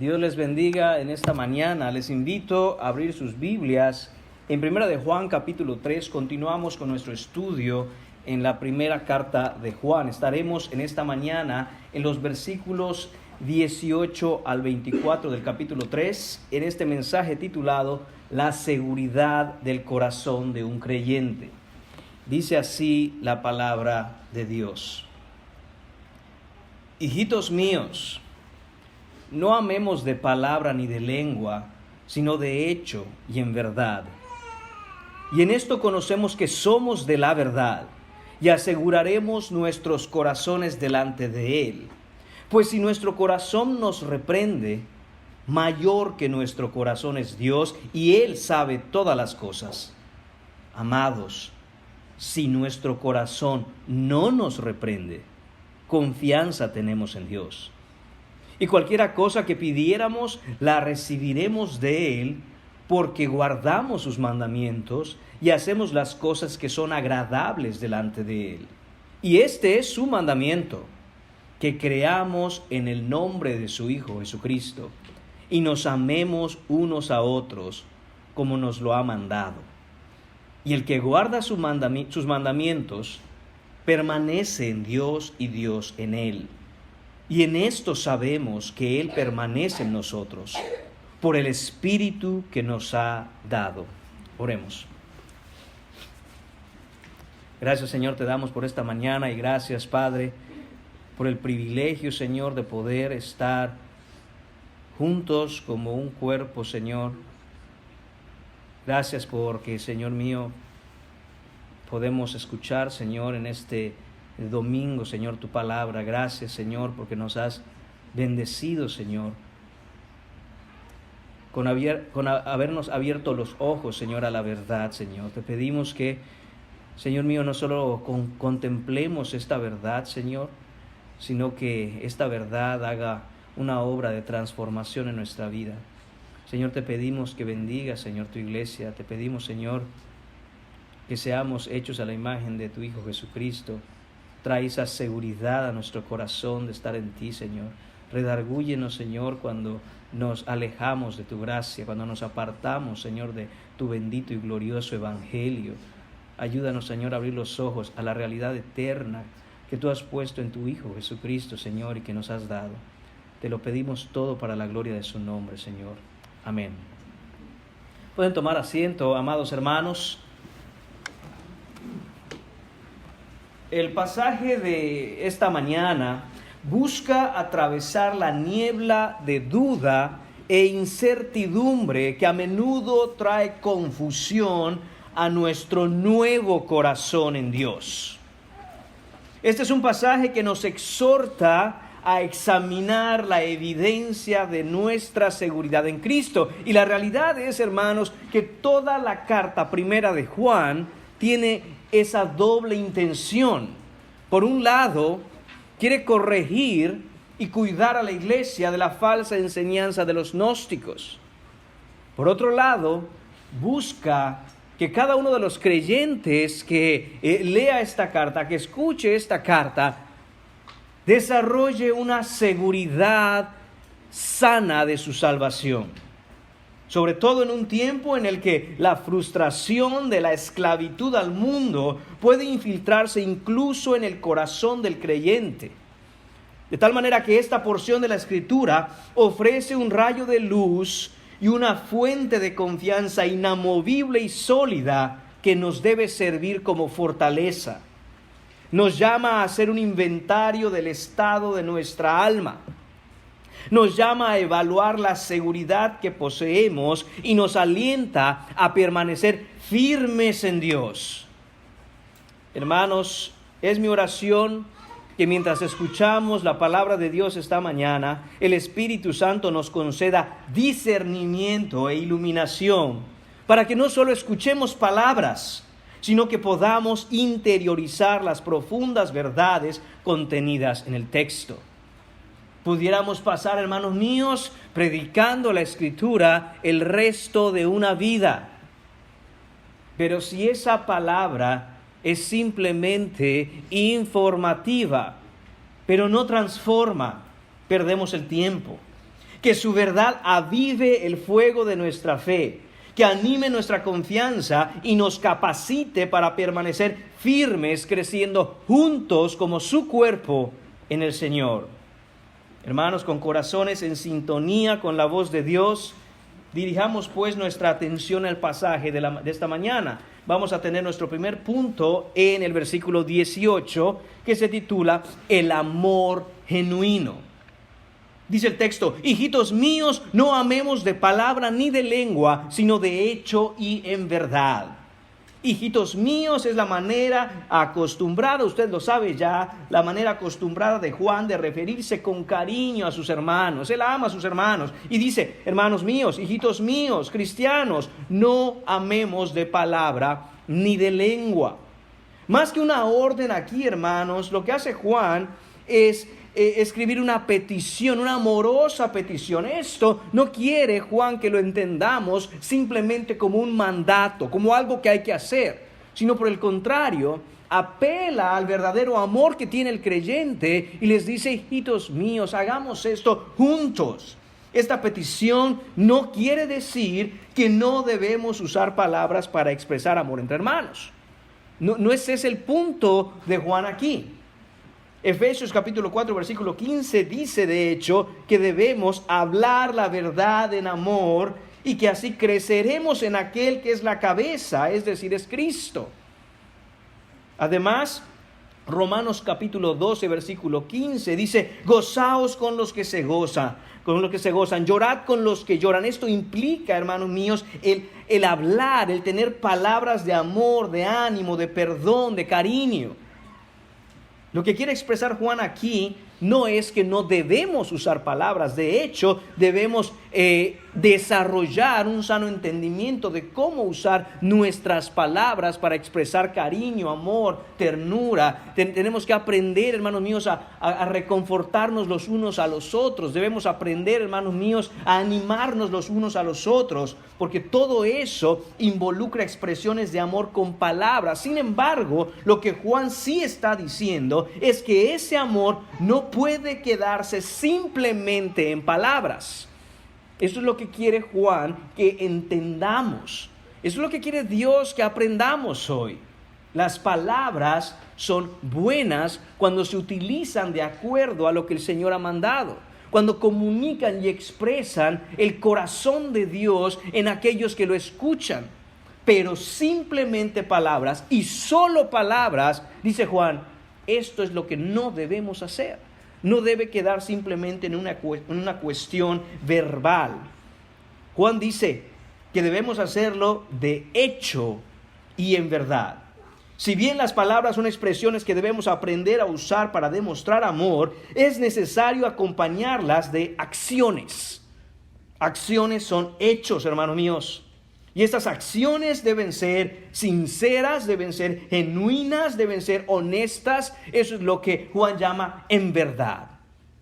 Dios les bendiga en esta mañana. Les invito a abrir sus Biblias. En 1 de Juan capítulo 3 continuamos con nuestro estudio en la primera carta de Juan. Estaremos en esta mañana en los versículos 18 al 24 del capítulo 3, en este mensaje titulado La seguridad del corazón de un creyente. Dice así la palabra de Dios. Hijitos míos, no amemos de palabra ni de lengua, sino de hecho y en verdad. Y en esto conocemos que somos de la verdad, y aseguraremos nuestros corazones delante de Él. Pues si nuestro corazón nos reprende, mayor que nuestro corazón es Dios, y Él sabe todas las cosas. Amados, si nuestro corazón no nos reprende, confianza tenemos en Dios. Y cualquiera cosa que pidiéramos, la recibiremos de Él, porque guardamos sus mandamientos y hacemos las cosas que son agradables delante de Él. Y este es su mandamiento, que creamos en el nombre de su Hijo Jesucristo, y nos amemos unos a otros, como nos lo ha mandado. Y el que guarda sus mandamientos, permanece en Dios y Dios en Él. Y en esto sabemos que Él permanece en nosotros, por el Espíritu que nos ha dado. Oremos. Gracias, Señor, te damos por esta mañana, y gracias, Padre, por el privilegio, Señor, de poder estar juntos como un cuerpo, Señor. Gracias porque, Señor mío, podemos escuchar, Señor, en este domingo, Señor, tu palabra. Gracias, Señor, porque nos has bendecido, Señor, con habernos abierto los ojos, Señor, a la verdad, Señor. Te pedimos que, Señor mío, no solo contemplemos esta verdad, Señor, sino que esta verdad haga una obra de transformación en nuestra vida. Señor, te pedimos que bendiga, Señor, tu iglesia. Te pedimos, Señor, que seamos hechos a la imagen de tu Hijo Jesucristo. Trae esa seguridad a nuestro corazón de estar en ti, Señor. Redargúyenos, Señor, cuando nos alejamos de tu gracia, cuando nos apartamos, Señor, de tu bendito y glorioso evangelio. Ayúdanos, Señor, a abrir los ojos a la realidad eterna que tú has puesto en tu Hijo Jesucristo, Señor, y que nos has dado. Te lo pedimos todo para la gloria de su nombre, Señor. Amén. Pueden tomar asiento, amados hermanos. El pasaje de esta mañana busca atravesar la niebla de duda e incertidumbre que a menudo trae confusión a nuestro nuevo corazón en Dios. Este es un pasaje que nos exhorta a examinar la evidencia de nuestra seguridad en Cristo. Y la realidad es, hermanos, que toda la carta primera de Juan tiene esa doble intención. Por un lado, quiere corregir y cuidar a la iglesia de la falsa enseñanza de los gnósticos. Por otro lado, busca que cada uno de los creyentes que lea esta carta, que escuche esta carta, desarrolle una seguridad sana de su salvación. Sobre todo en un tiempo en el que la frustración de la esclavitud al mundo puede infiltrarse incluso en el corazón del creyente. De tal manera que esta porción de la Escritura ofrece un rayo de luz y una fuente de confianza inamovible y sólida que nos debe servir como fortaleza. Nos llama a hacer un inventario del estado de nuestra alma. Nos llama a evaluar la seguridad que poseemos y nos alienta a permanecer firmes en Dios. Hermanos, es mi oración que mientras escuchamos la palabra de Dios esta mañana, el Espíritu Santo nos conceda discernimiento e iluminación para que no solo escuchemos palabras, sino que podamos interiorizar las profundas verdades contenidas en el texto. Pudiéramos pasar, hermanos míos, predicando la Escritura el resto de una vida. Pero si esa palabra es simplemente informativa, pero no transforma, perdemos el tiempo. que su verdad avive el fuego de nuestra fe, que anime nuestra confianza y nos capacite para permanecer firmes, creciendo juntos como su cuerpo en el Señor. Hermanos, con corazones en sintonía con la voz de Dios, dirijamos pues nuestra atención al pasaje de esta mañana. Vamos a tener nuestro primer punto en el versículo 18, que se titula El amor genuino. Dice el texto: hijitos míos, no amemos de palabra ni de lengua, sino de hecho y en verdad. Hijitos míos es la manera acostumbrada, usted lo sabe ya, la manera acostumbrada de Juan de referirse con cariño a sus hermanos. Él ama a sus hermanos y dice: hermanos míos, hijitos míos, cristianos, no amemos de palabra ni de lengua. Más que una orden aquí, hermanos, lo que hace Juan es escribir una petición, una amorosa petición. Esto no quiere Juan que lo entendamos simplemente como un mandato, como algo que hay que hacer, sino por el contrario, apela al verdadero amor que tiene el creyente y les dice: hijitos míos, hagamos esto juntos. Esta petición no quiere decir que no debemos usar palabras para expresar amor entre hermanos. No ese es el punto de Juan aquí. Efesios capítulo 4, versículo 15 dice de hecho que debemos hablar la verdad en amor y que así creceremos en aquel que es la cabeza, es decir, es Cristo. Además, Romanos capítulo 12, versículo 15 dice: gozaos con los que se gozan, llorad con los que lloran. Esto implica, hermanos míos, el hablar, el tener palabras de amor, de ánimo, de perdón, de cariño. Lo que quiere expresar Juan aquí no es que no debemos usar palabras. De hecho, debemos desarrollar un sano entendimiento de cómo usar nuestras palabras para expresar cariño, amor, ternura. Tenemos que aprender, hermanos míos, a reconfortarnos los unos a los otros. Debemos aprender, hermanos míos, a animarnos los unos a los otros, porque todo eso involucra expresiones de amor con palabras. Sin embargo, lo que Juan sí está diciendo es que ese amor no puede quedarse simplemente en palabras. Eso es lo que quiere Juan que entendamos. Eso es lo que quiere Dios que aprendamos hoy. Las palabras son buenas cuando se utilizan de acuerdo a lo que el Señor ha mandado, cuando comunican y expresan el corazón de Dios en aquellos que lo escuchan. Pero simplemente palabras y solo palabras, dice Juan, esto es lo que no debemos hacer. No debe quedar simplemente en una cuestión verbal. Juan dice que debemos hacerlo de hecho y en verdad. Si bien las palabras son expresiones que debemos aprender a usar para demostrar amor, es necesario acompañarlas de acciones. Acciones son hechos, hermanos míos. Y estas acciones deben ser sinceras, deben ser genuinas, deben ser honestas. Eso es lo que Juan llama en verdad.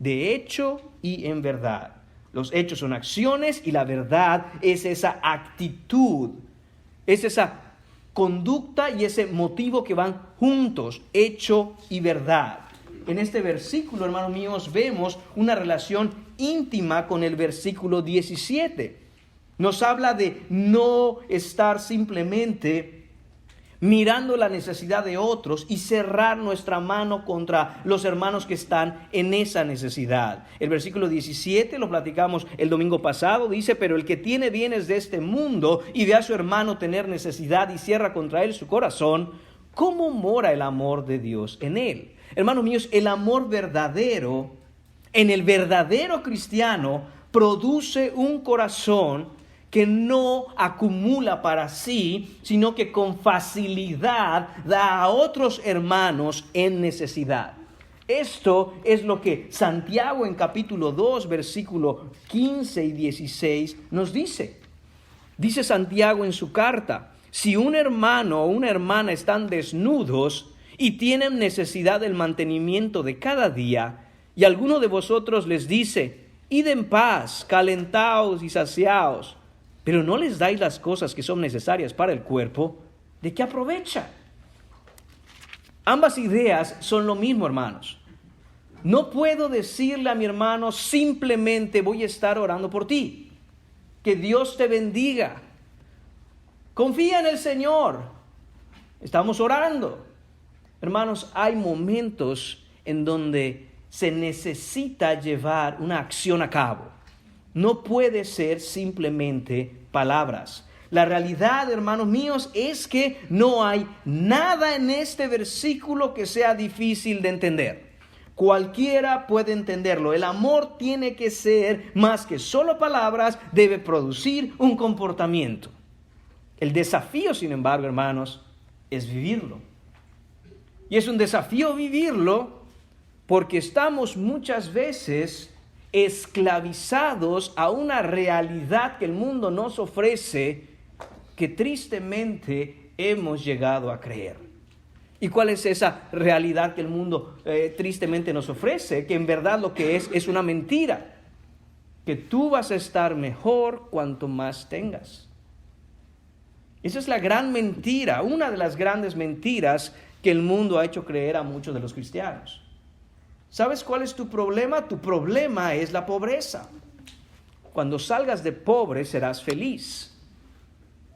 De hecho y en verdad. Los hechos son acciones y la verdad es esa actitud. Es esa conducta y ese motivo que van juntos, hecho y verdad. En este versículo, hermanos míos, vemos una relación íntima con el versículo 17. Nos habla de no estar simplemente mirando la necesidad de otros y cerrar nuestra mano contra los hermanos que están en esa necesidad. El versículo 17 lo platicamos el domingo pasado, dice: pero el que tiene bienes de este mundo y ve a su hermano tener necesidad y cierra contra él su corazón, ¿cómo mora el amor de Dios en él? Hermanos míos, el amor verdadero, en el verdadero cristiano, produce un corazón que no acumula para sí, sino que con facilidad da a otros hermanos en necesidad. Esto es lo que Santiago en capítulo 2, versículo 15 y 16 nos dice. Dice Santiago en su carta: si un hermano o una hermana están desnudos y tienen necesidad del mantenimiento de cada día, y alguno de vosotros les dice: id en paz, calentaos y saciaos, pero no les dais las cosas que son necesarias para el cuerpo, ¿de qué aprovecha? Ambas ideas son lo mismo, hermanos. No puedo decirle a mi hermano simplemente voy a estar orando por ti. Que Dios te bendiga. Confía en el Señor. Estamos orando. Hermanos, hay momentos en donde se necesita llevar una acción a cabo. No puede ser simplemente palabras. La realidad, hermanos míos, es que no hay nada en este versículo que sea difícil de entender. Cualquiera puede entenderlo. El amor tiene que ser más que solo palabras, debe producir un comportamiento. El desafío, sin embargo, hermanos, es vivirlo. Y es un desafío vivirlo porque estamos muchas veces esclavizados a una realidad que el mundo nos ofrece, que tristemente hemos llegado a creer. ¿Y cuál es esa realidad que el mundo tristemente nos ofrece? Que en verdad lo que es una mentira. Que tú vas a estar mejor cuanto más tengas. Esa es la gran mentira, una de las grandes mentiras que el mundo ha hecho creer a muchos de los cristianos. ¿Sabes cuál es tu problema? Tu problema es la pobreza. Cuando salgas de pobre serás feliz.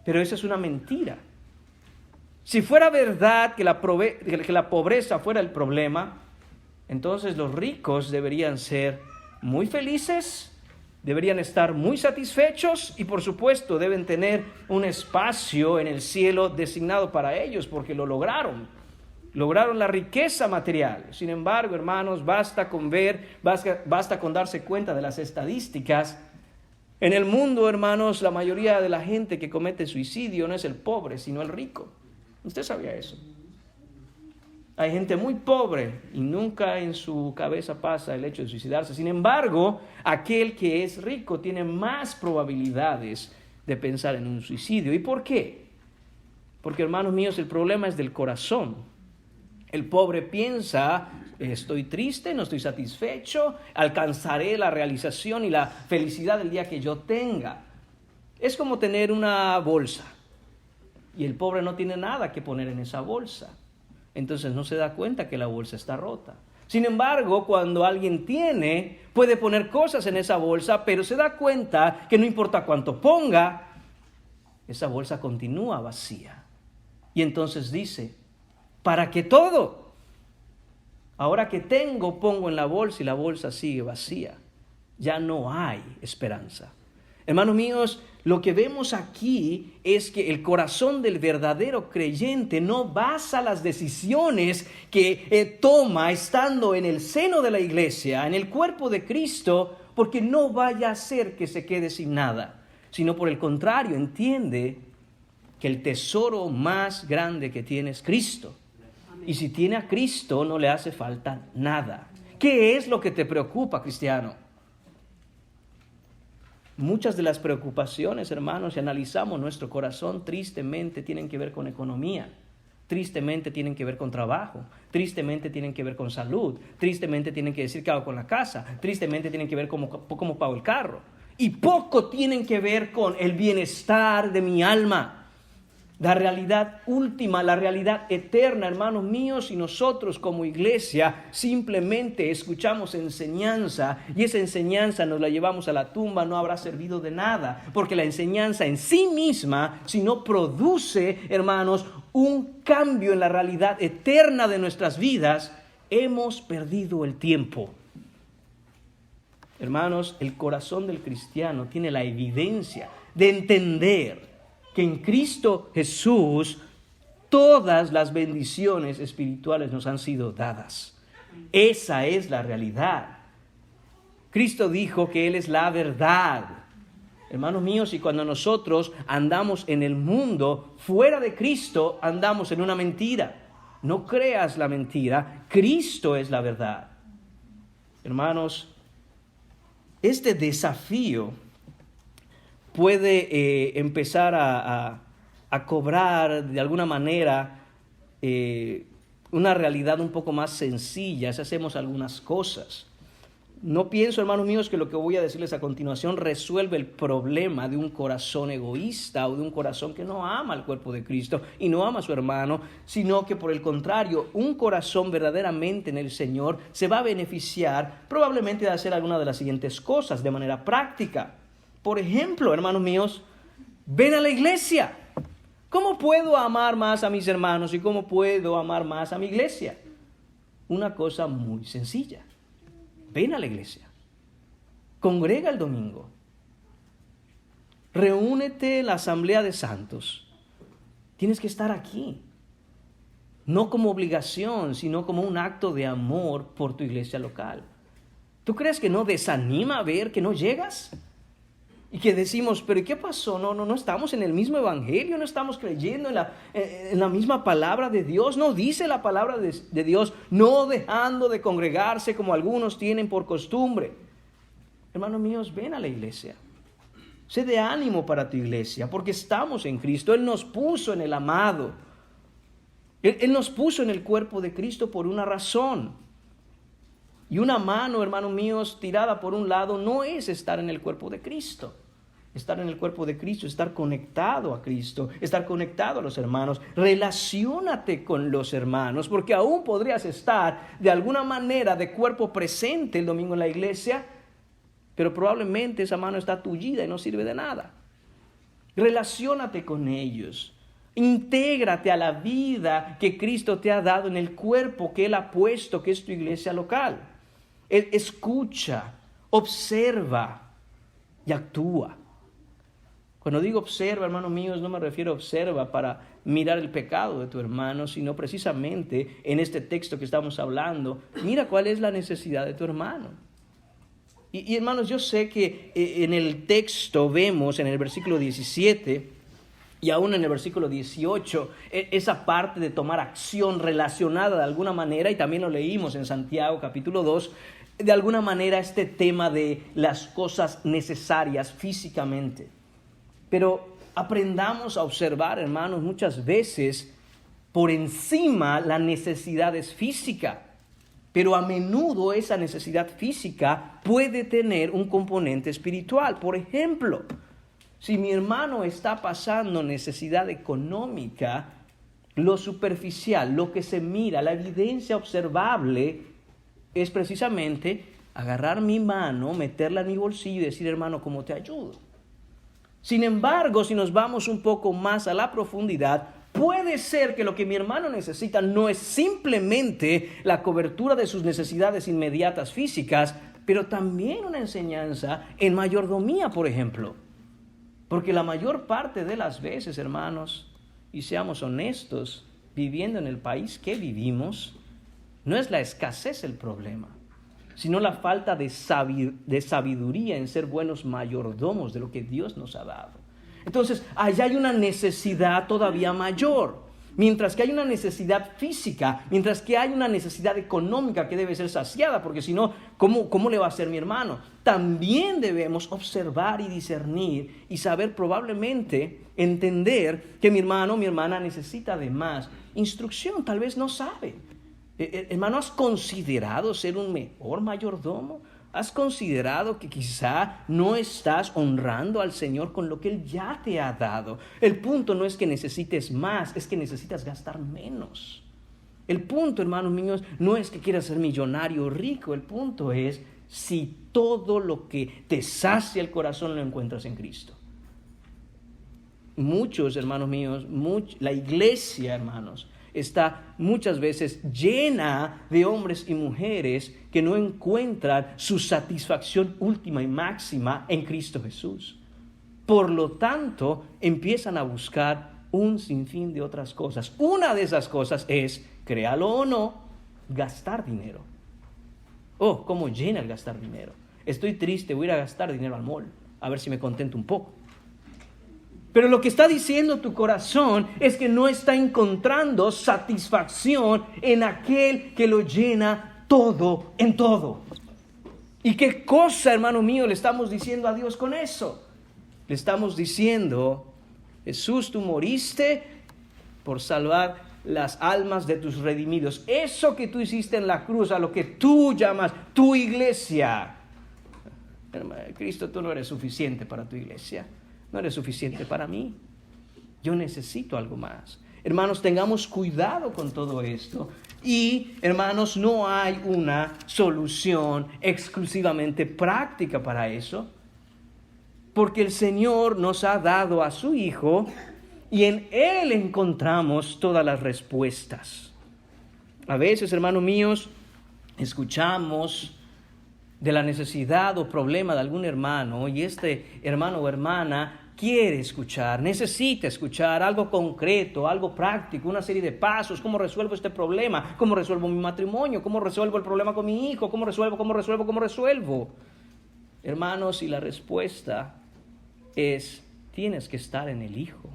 Pero esa es una mentira. Si fuera verdad que la pobreza fuera el problema, entonces los ricos deberían ser muy felices, deberían estar muy satisfechos y por supuesto deben tener un espacio en el cielo designado para ellos porque lo lograron. Lograron la riqueza material. Sin embargo, hermanos, basta con darse cuenta de las estadísticas. En el mundo, hermanos, la mayoría de la gente que comete suicidio no es el pobre, sino el rico. ¿Usted sabía eso? Hay gente muy pobre y nunca en su cabeza pasa el hecho de suicidarse. Sin embargo, aquel que es rico tiene más probabilidades de pensar en un suicidio. ¿Y por qué? Porque, hermanos míos, el problema es del corazón. El pobre piensa, estoy triste, no estoy satisfecho, alcanzaré la realización y la felicidad el día que yo tenga. Es como tener una bolsa y el pobre no tiene nada que poner en esa bolsa. Entonces no se da cuenta que la bolsa está rota. Sin embargo, cuando alguien tiene, puede poner cosas en esa bolsa, pero se da cuenta que no importa cuánto ponga, esa bolsa continúa vacía. Y entonces dice, ¿para qué todo? Ahora que tengo, pongo en la bolsa y la bolsa sigue vacía. Ya no hay esperanza. Hermanos míos, lo que vemos aquí es que el corazón del verdadero creyente no basa las decisiones que toma estando en el seno de la iglesia, en el cuerpo de Cristo, porque no vaya a ser que se quede sin nada, sino por el contrario, entiende que el tesoro más grande que tiene es Cristo. Y si tiene a Cristo, no le hace falta nada. ¿Qué es lo que te preocupa, cristiano? Muchas de las preocupaciones, hermanos, si analizamos nuestro corazón, tristemente tienen que ver con economía, tristemente tienen que ver con trabajo, tristemente tienen que ver con salud, tristemente tienen que decir qué hago con la casa, tristemente tienen que ver cómo pago el carro. Y poco tienen que ver con el bienestar de mi alma. La realidad última, la realidad eterna, hermanos míos, y nosotros como iglesia simplemente escuchamos enseñanza y esa enseñanza nos la llevamos a la tumba, no habrá servido de nada, porque la enseñanza en sí misma, si no produce, hermanos, un cambio en la realidad eterna de nuestras vidas, hemos perdido el tiempo. Hermanos, el corazón del cristiano tiene la evidencia de entender que en Cristo Jesús todas las bendiciones espirituales nos han sido dadas. Esa es la realidad. Cristo dijo que Él es la verdad. Hermanos míos, y cuando nosotros andamos en el mundo fuera de Cristo, andamos en una mentira. No creas la mentira, Cristo es la verdad. Hermanos, este desafío puede empezar a cobrar de alguna manera una realidad un poco más sencilla si hacemos algunas cosas. No pienso, hermanos míos, que lo que voy a decirles a continuación resuelve el problema de un corazón egoísta o de un corazón que no ama al cuerpo de Cristo y no ama a su hermano, sino que por el contrario, un corazón verdaderamente en el Señor se va a beneficiar probablemente de hacer alguna de las siguientes cosas de manera práctica. Por ejemplo, hermanos míos, ven a la iglesia. ¿Cómo puedo amar más a mis hermanos y cómo puedo amar más a mi iglesia? Una cosa muy sencilla. Ven a la iglesia, congrega el domingo, reúnete en la asamblea de santos. Tienes que estar aquí, no como obligación, sino como un acto de amor por tu iglesia local. ¿Tú crees que no desanima ver que no llegas? Y que decimos, pero ¿qué pasó? No estamos en el mismo evangelio, no estamos creyendo en la misma palabra de Dios. No dice la palabra de Dios, no dejando de congregarse como algunos tienen por costumbre. Hermanos míos, ven a la iglesia. Sé de ánimo para tu iglesia, porque estamos en Cristo. Él nos puso en el amado. Él nos puso en el cuerpo de Cristo por una razón. Y una mano, hermanos míos, tirada por un lado no es estar en el cuerpo de Cristo. Estar en el cuerpo de Cristo, estar conectado a Cristo, estar conectado a los hermanos. Relaciónate con los hermanos, porque aún podrías estar de alguna manera de cuerpo presente el domingo en la iglesia, pero probablemente esa mano está tullida y no sirve de nada. Relaciónate con ellos. Intégrate a la vida que Cristo te ha dado en el cuerpo que Él ha puesto, que es tu iglesia local. Él escucha, observa y actúa. Cuando digo observa, hermanos míos, no me refiero a observa para mirar el pecado de tu hermano, sino precisamente en este texto que estamos hablando, mira cuál es la necesidad de tu hermano. Y hermanos, yo sé que en el texto vemos en el versículo 17 y aún en el versículo 18, esa parte de tomar acción relacionada de alguna manera, y también lo leímos en Santiago capítulo 2, de alguna manera este tema de las cosas necesarias físicamente. Pero aprendamos a observar, hermanos, muchas veces por encima la necesidad es física, pero a menudo esa necesidad física puede tener un componente espiritual. Por ejemplo, si mi hermano está pasando necesidad económica, lo superficial, lo que se mira, la evidencia observable es precisamente agarrar mi mano, meterla en mi bolsillo y decir, hermano, ¿cómo te ayudo? Sin embargo, si nos vamos un poco más a la profundidad, puede ser que lo que mi hermano necesita no es simplemente la cobertura de sus necesidades inmediatas físicas, pero también una enseñanza en mayordomía, por ejemplo. Porque la mayor parte de las veces, hermanos, y seamos honestos, viviendo en el país que vivimos, no es la escasez el problema, sino la falta de sabiduría en ser buenos mayordomos de lo que Dios nos ha dado. Entonces, allá hay una necesidad todavía mayor. Mientras que hay una necesidad física, mientras que hay una necesidad económica que debe ser saciada, porque si no, ¿cómo le va a ser mi hermano? También debemos observar y discernir y saber probablemente entender que mi hermano o mi hermana necesita de más instrucción, tal vez no sabe. Hermano, ¿has considerado ser un mejor mayordomo? ¿Has considerado que quizá no estás honrando al Señor con lo que Él ya te ha dado? El punto no es que necesites más, es que necesitas gastar menos. El punto, hermanos míos, no es que quieras ser millonario o rico. El punto es si todo lo que te sacia el corazón lo encuentras en Cristo. Muchos, hermanos míos, la iglesia, hermanos, está muchas veces llena de hombres y mujeres que no encuentran su satisfacción última y máxima en Cristo Jesús. Por lo tanto, empiezan a buscar un sinfín de otras cosas. Una de esas cosas es, créalo o no, gastar dinero. Oh, cómo llena el gastar dinero. Estoy triste, voy a ir a gastar dinero al mall, a ver si me contento un poco. Pero lo que está diciendo tu corazón es que no está encontrando satisfacción en aquel que lo llena todo en todo. ¿Y qué cosa, hermano mío, le estamos diciendo a Dios con eso? Le estamos diciendo, Jesús, tú moriste por salvar las almas de tus redimidos. Eso que tú hiciste en la cruz, a lo que tú llamas tu iglesia. Cristo, tú no eres suficiente para tu iglesia. No eres suficiente para mí. Yo necesito algo más. Hermanos, tengamos cuidado con todo esto. Y, hermanos, no hay una solución exclusivamente práctica para eso. Porque el Señor nos ha dado a su Hijo y en Él encontramos todas las respuestas. A veces, hermanos míos, escuchamos de la necesidad o problema de algún hermano y este hermano o hermana quiere escuchar, necesita escuchar algo concreto, algo práctico, una serie de pasos. ¿Cómo resuelvo este problema? ¿Cómo resuelvo mi matrimonio? ¿Cómo resuelvo el problema con mi hijo? ¿Cómo resuelvo? Hermanos, y la respuesta es: tienes que estar en el Hijo.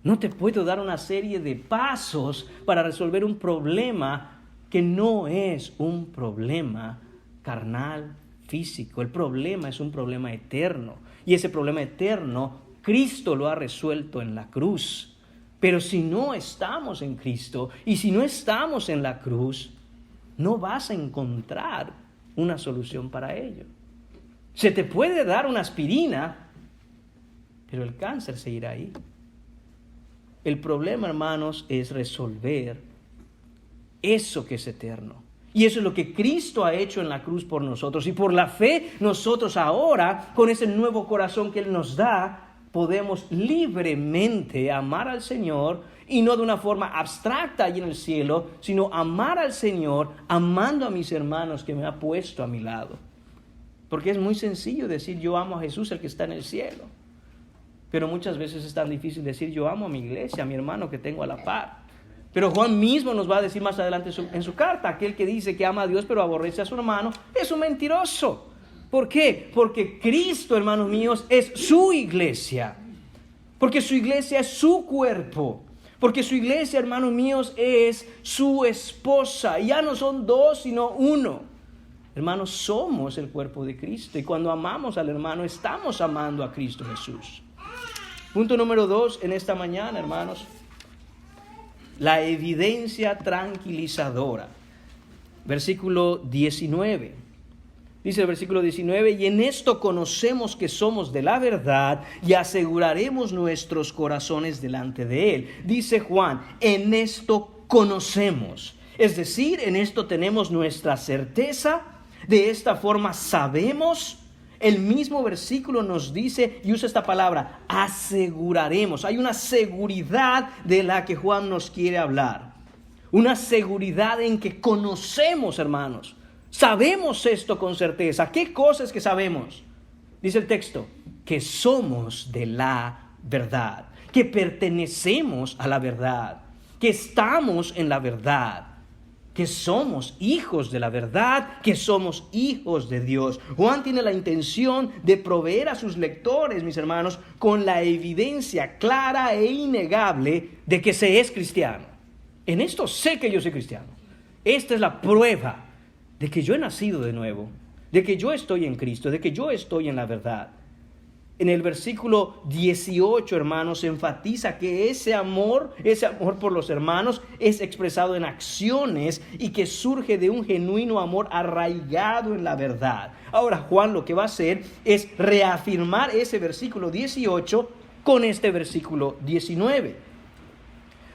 No te puedo dar una serie de pasos para resolver un problema que no es un problema carnal, físico. El problema es un problema eterno. Y ese problema eterno, Cristo lo ha resuelto en la cruz. Pero si no estamos en Cristo y si no estamos en la cruz, no vas a encontrar una solución para ello. Se te puede dar una aspirina, pero el cáncer seguirá ahí. El problema, hermanos, es resolver eso que es eterno. Y eso es lo que Cristo ha hecho en la cruz por nosotros. Y por la fe, nosotros ahora, con ese nuevo corazón que Él nos da, podemos libremente amar al Señor, y no de una forma abstracta allí en el cielo, sino amar al Señor, amando a mis hermanos que me ha puesto a mi lado. Porque es muy sencillo decir yo amo a Jesús, el que está en el cielo. Pero muchas veces es tan difícil decir yo amo a mi iglesia, a mi hermano que tengo a la par. Pero Juan mismo nos va a decir más adelante en su carta: aquel que dice que ama a Dios pero aborrece a su hermano es un mentiroso. ¿Por qué? Porque Cristo, hermanos míos, es su iglesia. Porque su iglesia es su cuerpo. Porque su iglesia, hermanos míos, es su esposa. Y ya no son dos, sino uno. Hermanos, somos el cuerpo de Cristo. Y cuando amamos al hermano, estamos amando a Cristo Jesús. Punto número 2 en esta mañana, hermanos: la evidencia tranquilizadora. Versículo 19. Dice el versículo 19: y en esto conocemos que somos de la verdad y aseguraremos nuestros corazones delante de Él. Dice Juan: en esto conocemos. Es decir, en esto tenemos nuestra certeza. De esta forma sabemos. El mismo versículo nos dice y usa esta palabra: aseguraremos. Hay una seguridad de la que Juan nos quiere hablar. Una seguridad en que conocemos, hermanos. Sabemos esto con certeza. ¿Qué cosas que sabemos? Dice el texto: que somos de la verdad, que pertenecemos a la verdad, que estamos en la verdad, que somos hijos de la verdad, que somos hijos de Dios. Juan tiene la intención de proveer a sus lectores, mis hermanos, con la evidencia clara e innegable de que se es cristiano. En esto sé que yo soy cristiano. Esta es la prueba de que yo he nacido de nuevo, de que yo estoy en Cristo, de que yo estoy en la verdad. En el versículo 18, hermanos, se enfatiza que ese amor por los hermanos es expresado en acciones y que surge de un genuino amor arraigado en la verdad. Ahora, Juan lo que va a hacer es reafirmar ese versículo 18 con este versículo 19.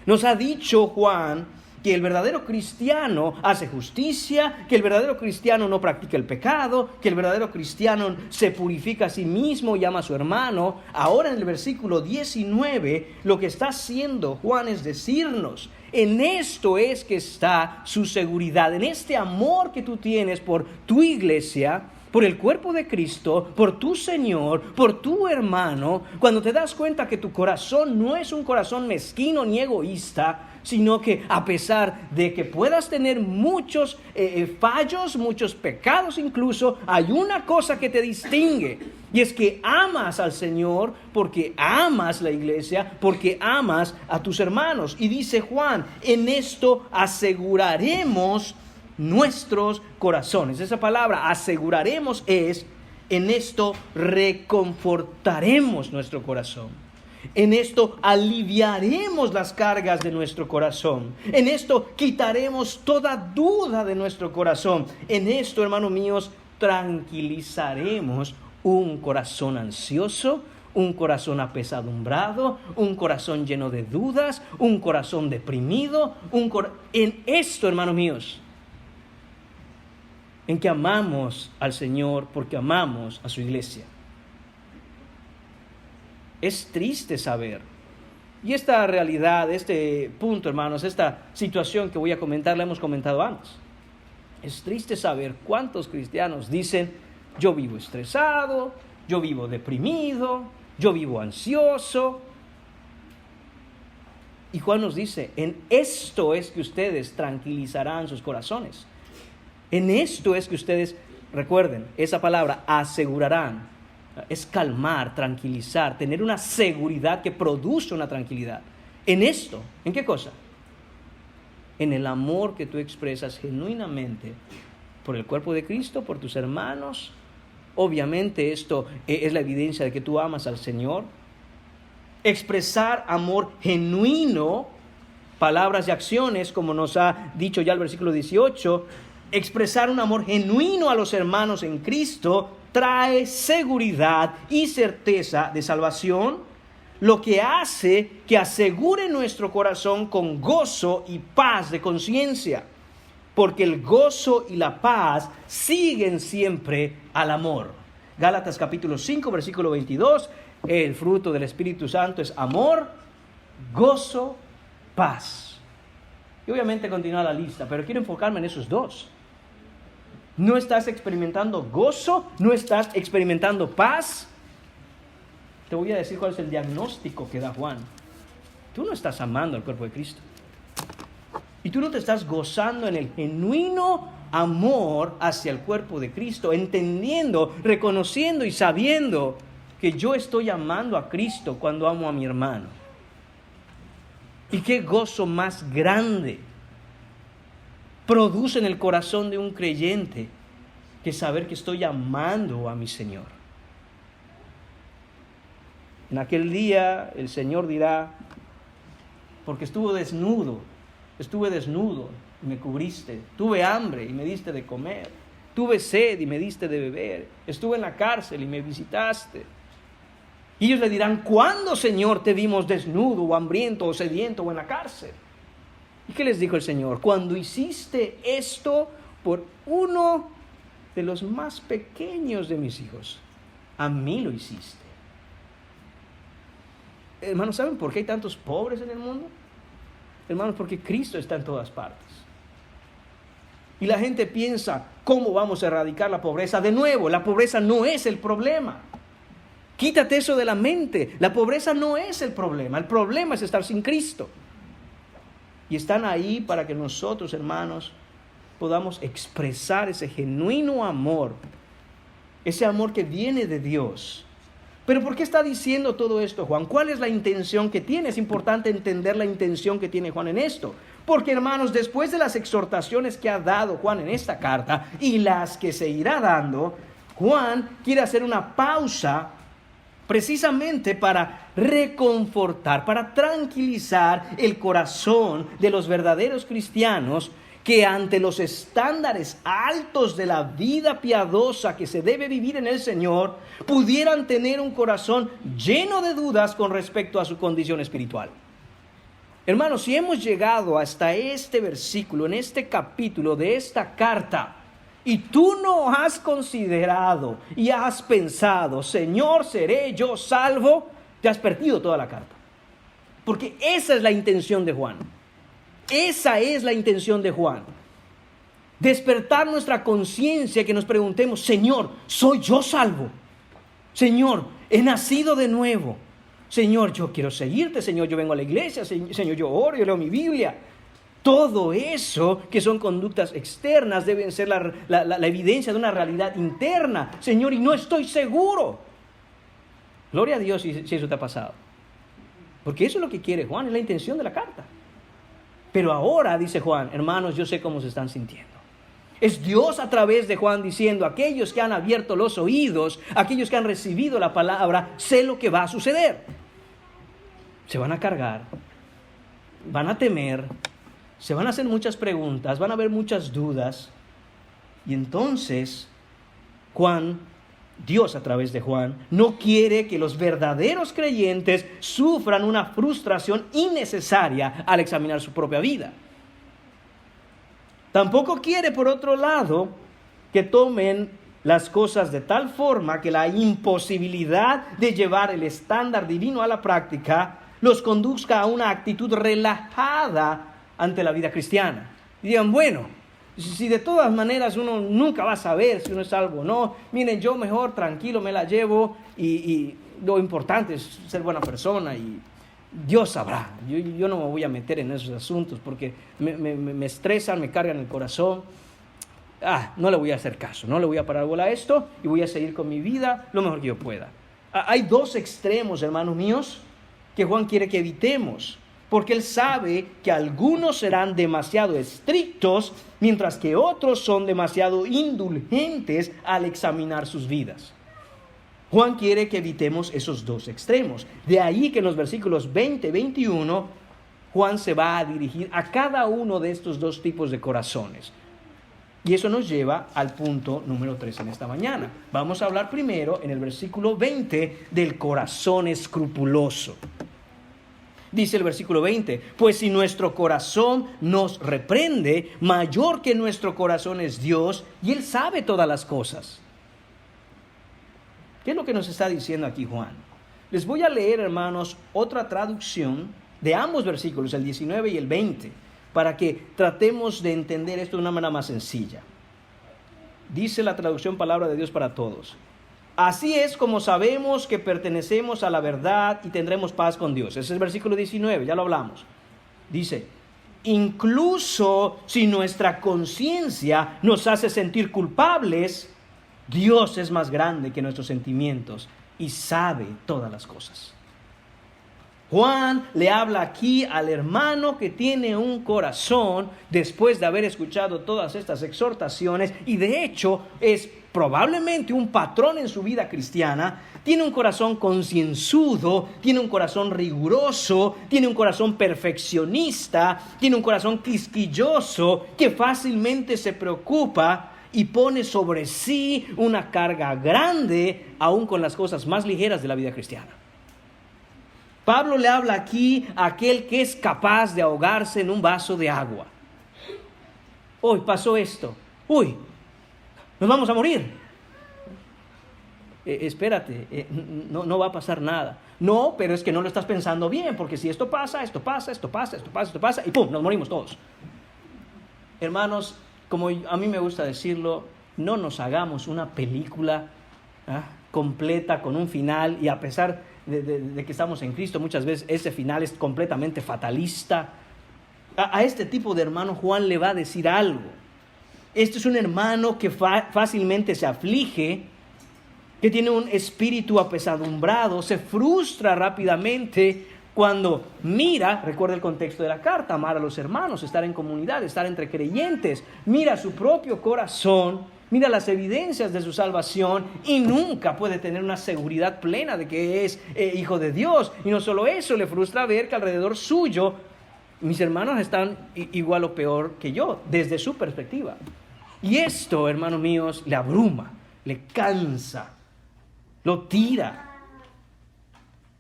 Nos ha dicho Juan que el verdadero cristiano hace justicia, que el verdadero cristiano no practica el pecado, que el verdadero cristiano se purifica a sí mismo y ama a su hermano. Ahora en el versículo 19 lo que está haciendo Juan es decirnos: en esto es que está su seguridad, en este amor que tú tienes por tu iglesia, por el cuerpo de Cristo, por tu Señor, por tu hermano. Cuando te das cuenta que tu corazón no es un corazón mezquino ni egoísta, sino que a pesar de que puedas tener muchos fallos, muchos pecados incluso, hay una cosa que te distingue, y es que amas al Señor porque amas la iglesia, porque amas a tus hermanos. Y dice Juan: en esto aseguraremos nuestros corazones. Esa palabra aseguraremos es: en esto reconfortaremos nuestro corazón. En esto aliviaremos las cargas de nuestro corazón. En esto quitaremos toda duda de nuestro corazón. En esto, hermanos míos, tranquilizaremos un corazón ansioso, un corazón apesadumbrado, un corazón lleno de dudas, un corazón deprimido. En esto, hermanos míos, en que amamos al Señor porque amamos a su iglesia. Es triste saber, y esta realidad, este punto, hermanos, esta situación que voy a comentar, la hemos comentado antes. Es triste saber cuántos cristianos dicen: yo vivo estresado, yo vivo deprimido, yo vivo ansioso. Y Juan nos dice: en esto es que ustedes tranquilizarán sus corazones. En esto es que ustedes, recuerden, esa palabra asegurarán, es calmar, tranquilizar, tener una seguridad que produce una tranquilidad. En esto, ¿en qué cosa? En el amor que tú expresas genuinamente por el cuerpo de Cristo, por tus hermanos. Obviamente esto es la evidencia de que tú amas al Señor. Expresar amor genuino, palabras y acciones, como nos ha dicho ya el versículo 18, expresar un amor genuino a los hermanos en Cristo trae seguridad y certeza de salvación, lo que hace que asegure nuestro corazón con gozo y paz de conciencia, porque el gozo y la paz siguen siempre al amor. Gálatas capítulo 5, versículo 22, el fruto del Espíritu Santo es amor, gozo, paz. Y obviamente continúa la lista, pero quiero enfocarme en esos dos. ¿No estás experimentando gozo? ¿No estás experimentando paz? Te voy a decir cuál es el diagnóstico que da Juan. Tú no estás amando al cuerpo de Cristo. Y tú no te estás gozando en el genuino amor hacia el cuerpo de Cristo, entendiendo, reconociendo y sabiendo que yo estoy amando a Cristo cuando amo a mi hermano. Y qué gozo más grande produce en el corazón de un creyente que saber que estoy amando a mi Señor. En aquel día el Señor dirá: porque estuve desnudo y me cubriste, tuve hambre y me diste de comer, tuve sed y me diste de beber, estuve en la cárcel y me visitaste. Y ellos le dirán: ¿cuándo, Señor, te vimos desnudo o hambriento o sediento o en la cárcel? ¿Y qué les dijo el Señor? Cuando hiciste esto por uno de los más pequeños de mis hijos, a mí lo hiciste. Hermanos, ¿saben por qué hay tantos pobres en el mundo? Hermanos, porque Cristo está en todas partes. Y la gente piensa: ¿cómo vamos a erradicar la pobreza? De nuevo, la pobreza no es el problema. Quítate eso de la mente. La pobreza no es el problema es estar sin Cristo. Y están ahí para que nosotros, hermanos, podamos expresar ese genuino amor, ese amor que viene de Dios. Pero ¿por qué está diciendo todo esto Juan? ¿Cuál es la intención que tiene? Es importante entender la intención que tiene Juan en esto. Porque, hermanos, después de las exhortaciones que ha dado Juan en esta carta y las que se irá dando, Juan quiere hacer una pausa precisamente para reconfortar, para tranquilizar el corazón de los verdaderos cristianos que ante los estándares altos de la vida piadosa que se debe vivir en el Señor, pudieran tener un corazón lleno de dudas con respecto a su condición espiritual. Hermanos, si hemos llegado hasta este versículo, en este capítulo de esta carta, y tú no has considerado y has pensado: Señor, ¿seré yo salvo?, te has perdido toda la carta. Porque esa es la intención de Juan. Esa es la intención de Juan. Despertar nuestra conciencia, que nos preguntemos: Señor, ¿soy yo salvo? Señor, ¿he nacido de nuevo? Señor, yo quiero seguirte. Señor, yo vengo a la iglesia. Señor, yo oro, yo leo mi Biblia. Todo eso que son conductas externas deben ser la evidencia de una realidad interna. Señor, y no estoy seguro. Gloria a Dios si eso te ha pasado. Porque eso es lo que quiere Juan, es la intención de la carta. Pero ahora, dice Juan, hermanos, yo sé cómo se están sintiendo. Es Dios a través de Juan diciendo: aquellos que han abierto los oídos, aquellos que han recibido la palabra, sé lo que va a suceder. se van a cargar, van a temer, se van a hacer muchas preguntas, van a haber muchas dudas. Y entonces Dios a través de Juan, no quiere que los verdaderos creyentes sufran una frustración innecesaria al examinar su propia vida. Tampoco quiere, por otro lado, que tomen las cosas de tal forma que la imposibilidad de llevar el estándar divino a la práctica los conduzca a una actitud relajada ante la vida cristiana. Y digan, bueno, si de todas maneras uno nunca va a saber si uno es salvo o no, miren, yo mejor tranquilo me la llevo y lo importante es ser buena persona y Dios sabrá. Yo no me voy a meter en esos asuntos porque me estresan, me cargan el corazón. No le voy a hacer caso, no le voy a parar bola a esto y voy a seguir con mi vida lo mejor que yo pueda. Hay dos extremos, hermanos míos, que Juan quiere que evitemos, porque él sabe que algunos serán demasiado estrictos, mientras que otros son demasiado indulgentes al examinar sus vidas. Juan quiere que evitemos esos dos extremos. De ahí que en los versículos 20 y 21, Juan se va a dirigir a cada uno de estos dos tipos de corazones. Y eso nos lleva al punto número 3 en esta mañana. Vamos a hablar primero en el versículo 20 del corazón escrupuloso. Dice el versículo 20, pues si nuestro corazón nos reprende, mayor que nuestro corazón es Dios, y Él sabe todas las cosas. ¿Qué es lo que nos está diciendo aquí Juan? Les voy a leer, hermanos, otra traducción de ambos versículos, el 19 y el 20, para que tratemos de entender esto de una manera más sencilla. Dice la traducción Palabra de Dios para Todos. Así es como sabemos que pertenecemos a la verdad y tendremos paz con Dios. Ese es el versículo 19, ya lo hablamos. Dice, incluso si nuestra conciencia nos hace sentir culpables, Dios es más grande que nuestros sentimientos y sabe todas las cosas. Juan le habla aquí al hermano que tiene un corazón después de haber escuchado todas estas exhortaciones y de hecho es probablemente un patrón en su vida cristiana. Tiene un corazón concienzudo, tiene un corazón riguroso, tiene un corazón perfeccionista, tiene un corazón quisquilloso que fácilmente se preocupa y pone sobre sí una carga grande aún con las cosas más ligeras de la vida cristiana. Pablo le habla aquí a aquel que es capaz de ahogarse en un vaso de agua. Hoy pasó esto. Uy, nos vamos a morir. Espérate, no va a pasar nada. No, pero es que no lo estás pensando bien, porque si esto pasa, y ¡pum!, nos morimos todos. Hermanos, como a mí me gusta decirlo, no nos hagamos una película completa con un final y a pesar de que estamos en Cristo, muchas veces ese final es completamente fatalista. A este tipo de hermano Juan le va a decir algo. Este es un hermano que fácilmente se aflige, que tiene un espíritu apesadumbrado, se frustra rápidamente cuando mira, recuerda el contexto de la carta, amar a los hermanos, estar en comunidad, estar entre creyentes, mira su propio corazón, mira las evidencias de su salvación y nunca puede tener una seguridad plena de que es hijo de Dios. Y no solo eso, le frustra ver que alrededor suyo mis hermanos están igual o peor que yo, desde su perspectiva. Y esto, hermanos míos, le abruma, le cansa, lo tira.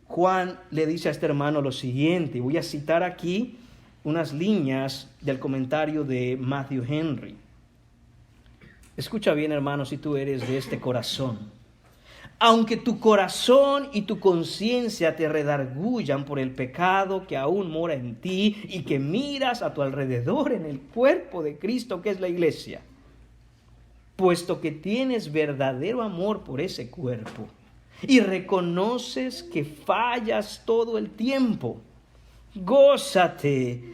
Juan le dice a este hermano lo siguiente, voy a citar aquí unas líneas del comentario de Matthew Henry. Escucha bien, hermano, si tú eres de este corazón. Aunque tu corazón y tu conciencia te redargullan por el pecado que aún mora en ti y que miras a tu alrededor en el cuerpo de Cristo que es la iglesia, puesto que tienes verdadero amor por ese cuerpo y reconoces que fallas todo el tiempo, gózate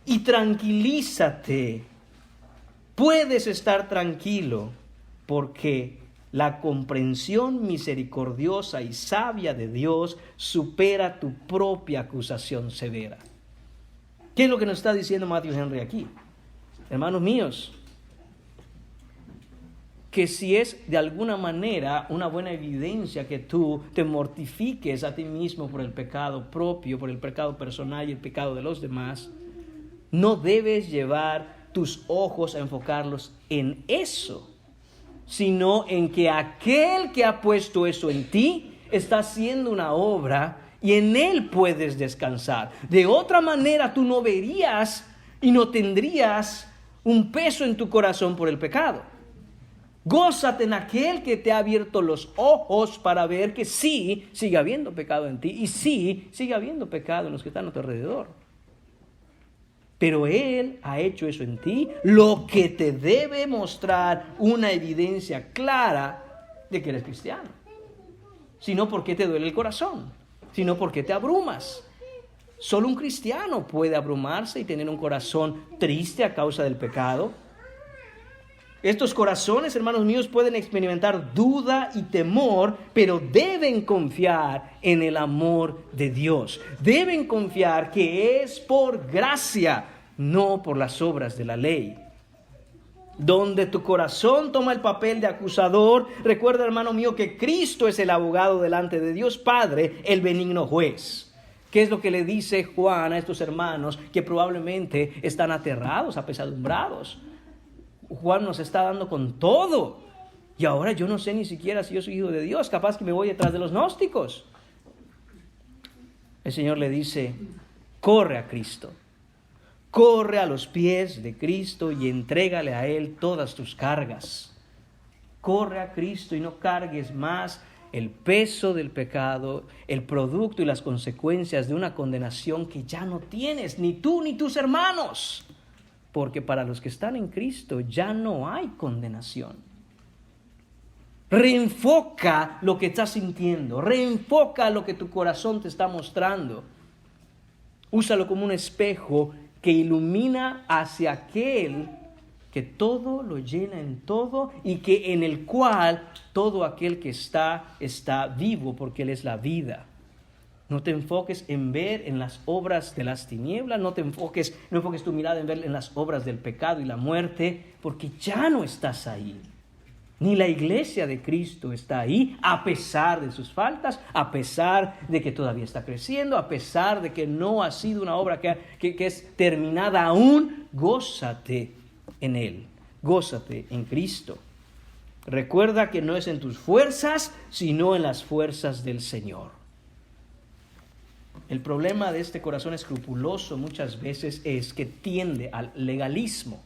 y tranquilízate. Puedes estar tranquilo porque la comprensión misericordiosa y sabia de Dios supera tu propia acusación severa. ¿Qué es lo que nos está diciendo Matthew Henry aquí? Hermanos míos, que si es de alguna manera una buena evidencia que tú te mortifiques a ti mismo por el pecado propio, por el pecado personal y el pecado de los demás, no debes llevar tus ojos a enfocarlos en eso, sino en que aquel que ha puesto eso en ti está haciendo una obra y en él puedes descansar. De otra manera tú no verías y no tendrías un peso en tu corazón por el pecado. Gózate en aquel que te ha abierto los ojos para ver que sí sigue habiendo pecado en ti y sí sigue habiendo pecado en los que están a tu alrededor. Pero Él ha hecho eso en ti, lo que te debe mostrar una evidencia clara de que eres cristiano. Si no, ¿por qué te duele el corazón? Si no, ¿por qué te abrumas? Solo un cristiano puede abrumarse y tener un corazón triste a causa del pecado. Estos corazones, hermanos míos, pueden experimentar duda y temor, pero deben confiar en el amor de Dios. Deben confiar que es por gracia, no por las obras de la ley. Donde tu corazón toma el papel de acusador, recuerda, hermano mío, que Cristo es el abogado delante de Dios Padre, el benigno juez. ¿Qué es lo que le dice Juan a estos hermanos que probablemente están aterrados, apesadumbrados? Juan nos está dando con todo. Y ahora yo no sé ni siquiera si yo soy hijo de Dios. Capaz que me voy detrás de los gnósticos. El Señor le dice, corre a Cristo. Corre a los pies de Cristo y entrégale a Él todas tus cargas. Corre a Cristo y no cargues más el peso del pecado, el producto y las consecuencias de una condenación que ya no tienes, ni tú ni tus hermanos. Porque para los que están en Cristo ya no hay condenación. Reenfoca lo que estás sintiendo. Reenfoca lo que tu corazón te está mostrando. Úsalo como un espejo que ilumina hacia aquel que todo lo llena en todo y que en el cual todo aquel que está vivo porque Él es la vida. No te enfoques en ver en las obras de las tinieblas, no enfoques tu mirada en ver en las obras del pecado y la muerte, porque ya no estás ahí. Ni la iglesia de Cristo está ahí, a pesar de sus faltas, a pesar de que todavía está creciendo, a pesar de que no ha sido una obra que es terminada aún. Gózate en Él, gózate en Cristo. Recuerda que no es en tus fuerzas, sino en las fuerzas del Señor. El problema de este corazón escrupuloso muchas veces es que tiende al legalismo.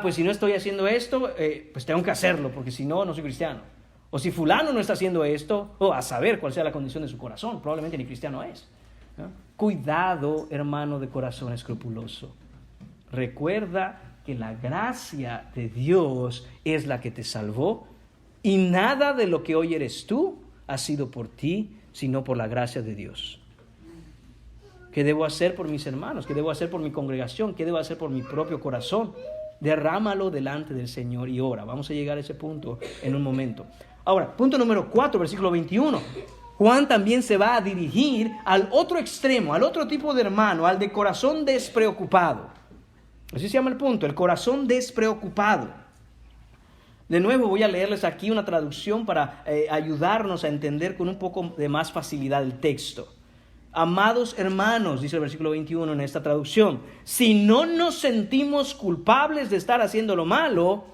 Pues si no estoy haciendo esto, pues tengo que hacerlo, porque si no, no soy cristiano. O si fulano no está haciendo esto, a saber cuál sea la condición de su corazón, probablemente ni cristiano es. ¿No? Cuidado, hermano de corazón escrupuloso. Recuerda que la gracia de Dios es la que te salvó y nada de lo que hoy eres tú ha sido por ti, sino por la gracia de Dios. ¿Qué debo hacer por mis hermanos? ¿Qué debo hacer por mi congregación? ¿Qué debo hacer por mi propio corazón? Derrámalo delante del Señor y ora. Vamos a llegar a ese punto en un momento. Ahora, punto número 4, versículo 21. Juan también se va a dirigir al otro extremo, al otro tipo de hermano, al de corazón despreocupado. Así se llama el punto, el corazón despreocupado. De nuevo voy a leerles aquí una traducción para ayudarnos a entender con un poco de más facilidad el texto. Amados hermanos, dice el versículo 21 en esta traducción, si no nos sentimos culpables de estar haciendo lo malo,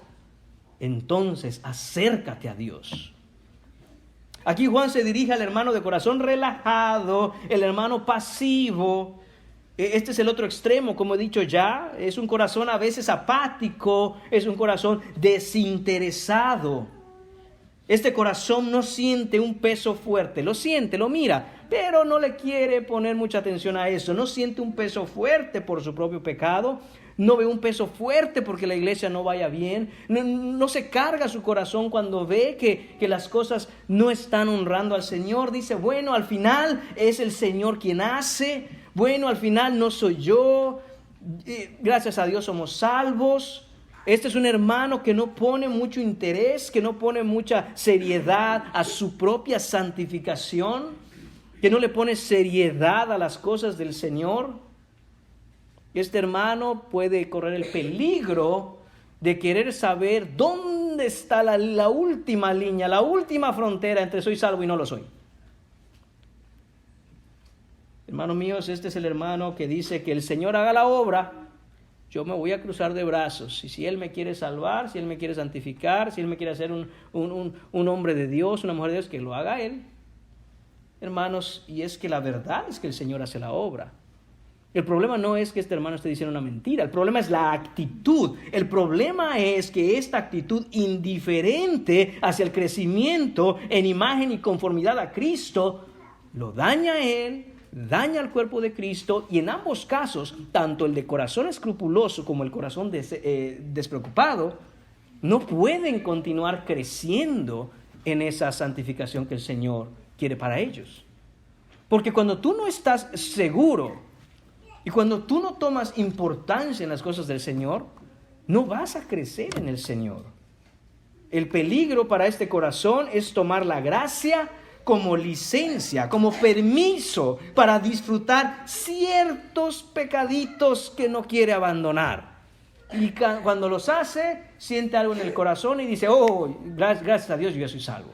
entonces acércate a Dios. Aquí Juan se dirige al hermano de corazón relajado, el hermano pasivo. Este es el otro extremo, como he dicho ya, es un corazón a veces apático, es un corazón desinteresado. Este corazón no siente un peso fuerte, lo siente, lo mira, pero no le quiere poner mucha atención a eso. No siente un peso fuerte por su propio pecado, no ve un peso fuerte porque la iglesia no vaya bien, no se carga su corazón cuando ve que las cosas no están honrando al Señor. Dice, bueno, al final es el Señor quien hace, bueno, al final no soy yo, gracias a Dios somos salvos. Este es un hermano que no pone mucho interés, que no pone mucha seriedad a su propia santificación, que no le pone seriedad a las cosas del Señor. Este hermano puede correr el peligro de querer saber dónde ¿dónde está la última línea, la última frontera entre soy salvo y no lo soy? Hermanos míos, este es el hermano que dice que el Señor haga la obra, yo me voy a cruzar de brazos. Y si Él me quiere salvar, si Él me quiere santificar, si Él me quiere hacer un hombre de Dios, una mujer de Dios, que lo haga Él. Hermanos, y es que la verdad es que el Señor hace la obra. El problema no es que este hermano esté diciendo una mentira, el problema es la actitud. El problema es que esta actitud indiferente hacia el crecimiento en imagen y conformidad a Cristo lo daña a él, daña al cuerpo de Cristo, y en ambos casos, tanto el de corazón escrupuloso como el corazón despreocupado, no pueden continuar creciendo en esa santificación que el Señor quiere para ellos. Porque cuando tú no estás seguro y cuando tú no tomas importancia en las cosas del Señor, no vas a crecer en el Señor. El peligro para este corazón es tomar la gracia como licencia, como permiso para disfrutar ciertos pecaditos que no quiere abandonar. Y cuando los hace, siente algo en el corazón y dice, oh, gracias a Dios yo ya soy salvo.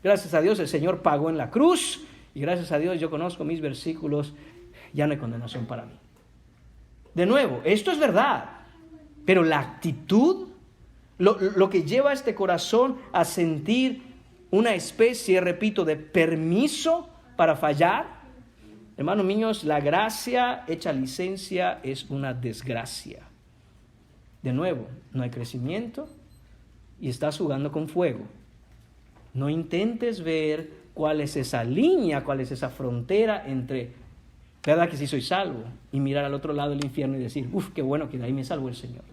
Gracias a Dios el Señor pagó en la cruz y gracias a Dios yo conozco mis versículos, ya no hay condenación para mí. De nuevo, esto es verdad, pero la actitud, lo que lleva a este corazón a sentir una especie, repito, de permiso para fallar, hermanos míos, la gracia hecha licencia es una desgracia. De nuevo, no hay crecimiento y estás jugando con fuego. No intentes ver cuál es esa línea, cuál es esa frontera entre, ¿verdad que sí soy salvo? Y mirar al otro lado del infierno y decir, qué bueno que de ahí me salvó el Señor.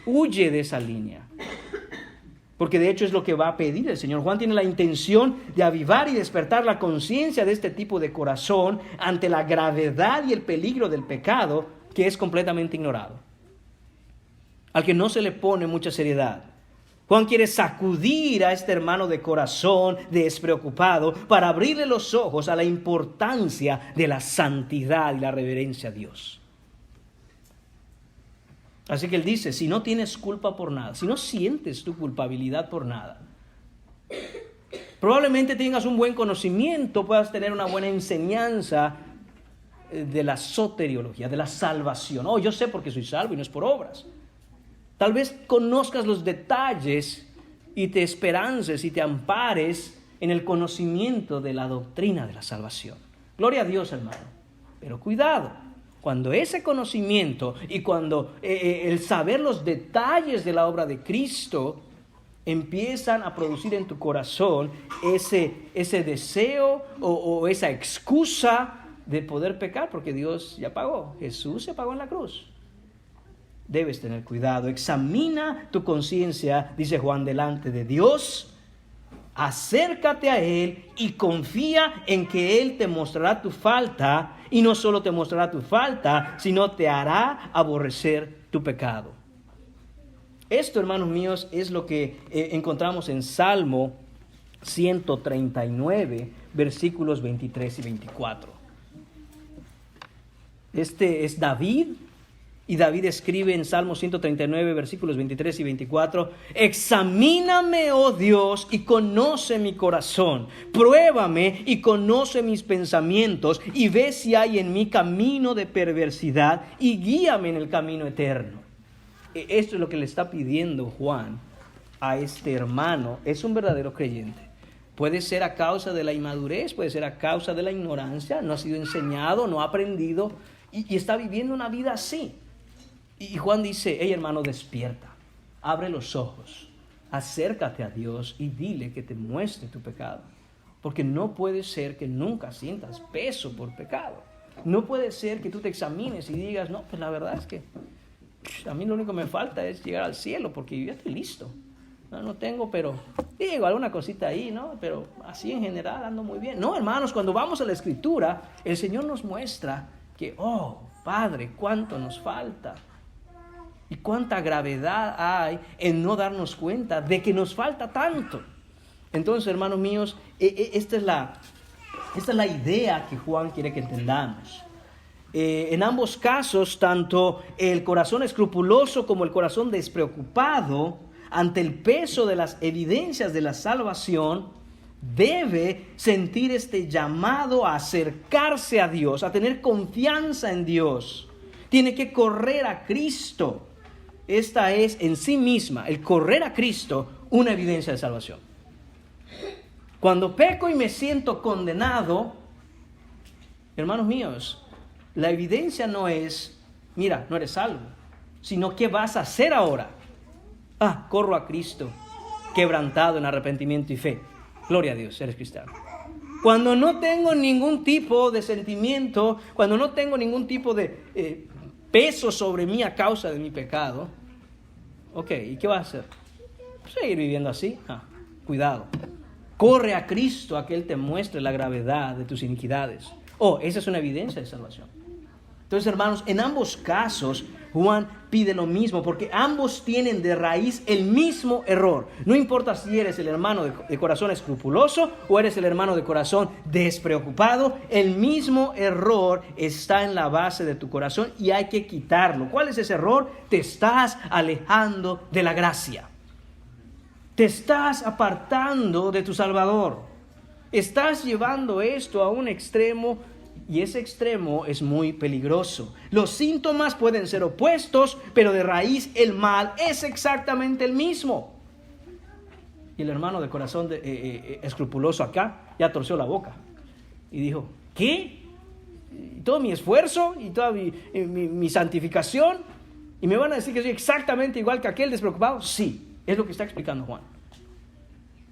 Huye de esa línea. Porque de hecho es lo que va a pedir el Señor. Juan tiene la intención de avivar y despertar la conciencia de este tipo de corazón ante la gravedad y el peligro del pecado que es completamente ignorado, al que no se le pone mucha seriedad. Juan quiere sacudir a este hermano de corazón despreocupado para abrirle los ojos a la importancia de la santidad y la reverencia a Dios. Así que él dice, si no tienes culpa por nada, si no sientes tu culpabilidad por nada, probablemente tengas un buen conocimiento, puedas tener una buena enseñanza de la soteriología, de la salvación. Yo sé porque soy salvo y no es por obras. Tal vez conozcas los detalles y te esperances y te ampares en el conocimiento de la doctrina de la salvación. Gloria a Dios, hermano. Pero cuidado. Cuando ese conocimiento y cuando el saber los detalles de la obra de Cristo empiezan a producir en tu corazón ese deseo o esa excusa de poder pecar, porque Dios ya pagó, Jesús se pagó en la cruz. Debes tener cuidado, examina tu conciencia, dice Juan, delante de Dios. Acércate a Él y confía en que Él te mostrará tu falta, y no solo te mostrará tu falta, sino te hará aborrecer tu pecado. Esto, hermanos míos, es lo que encontramos en Salmo 139, versículos 23 y 24. Este es David. Y David escribe en Salmo 139, versículos 23 y 24, examíname, oh Dios, y conoce mi corazón. Pruébame y conoce mis pensamientos, y ve si hay en mí camino de perversidad, y guíame en el camino eterno. Esto es lo que le está pidiendo Juan a este hermano. Es un verdadero creyente. Puede ser a causa de la inmadurez, puede ser a causa de la ignorancia, no ha sido enseñado, no ha aprendido, y está viviendo una vida así. Y Juan dice, hey hermano, despierta, abre los ojos, acércate a Dios y dile que te muestre tu pecado. Porque no puede ser que nunca sientas peso por pecado. No puede ser que tú te examines y digas, no, pues la verdad es que a mí lo único que me falta es llegar al cielo porque yo ya estoy listo. No tengo, pero digo, alguna cosita ahí, ¿no? Pero así en general ando muy bien. No, hermanos, cuando vamos a la Escritura, el Señor nos muestra que, Padre, cuánto nos falta. Y cuánta gravedad hay en no darnos cuenta de que nos falta tanto. Entonces, hermanos míos, esta es la idea que Juan quiere que entendamos. En ambos casos, tanto el corazón escrupuloso como el corazón despreocupado ante el peso de las evidencias de la salvación, debe sentir este llamado a acercarse a Dios, a tener confianza en Dios. Tiene que correr a Cristo. Esta es en sí misma, el correr a Cristo, una evidencia de salvación. Cuando peco y me siento condenado, hermanos míos, la evidencia no es, mira, no eres salvo, sino ¿qué vas a hacer ahora? Corro a Cristo, quebrantado en arrepentimiento y fe. Gloria a Dios, eres cristiano. Cuando no tengo ningún tipo de sentimiento, cuando no tengo ningún tipo de peso sobre mí a causa de mi pecado, ok, ¿y qué vas a hacer? Seguir viviendo así. Cuidado. Corre a Cristo a que Él te muestre la gravedad de tus iniquidades. Esa es una evidencia de salvación. Entonces, hermanos, en ambos casos, Juan pide lo mismo, porque ambos tienen de raíz el mismo error. No importa si eres el hermano de corazón escrupuloso o eres el hermano de corazón despreocupado, el mismo error está en la base de tu corazón y hay que quitarlo. ¿Cuál es ese error? Te estás alejando de la gracia. Te estás apartando de tu Salvador. Estás llevando esto a un extremo y ese extremo es muy peligroso. Los síntomas pueden ser opuestos, pero de raíz el mal es exactamente el mismo. Y el hermano de corazón escrupuloso acá ya torció la boca y dijo, ¿qué? Todo mi esfuerzo y toda mi santificación, y me van a decir que soy exactamente igual que aquel despreocupado. Sí, es lo que está explicando Juan.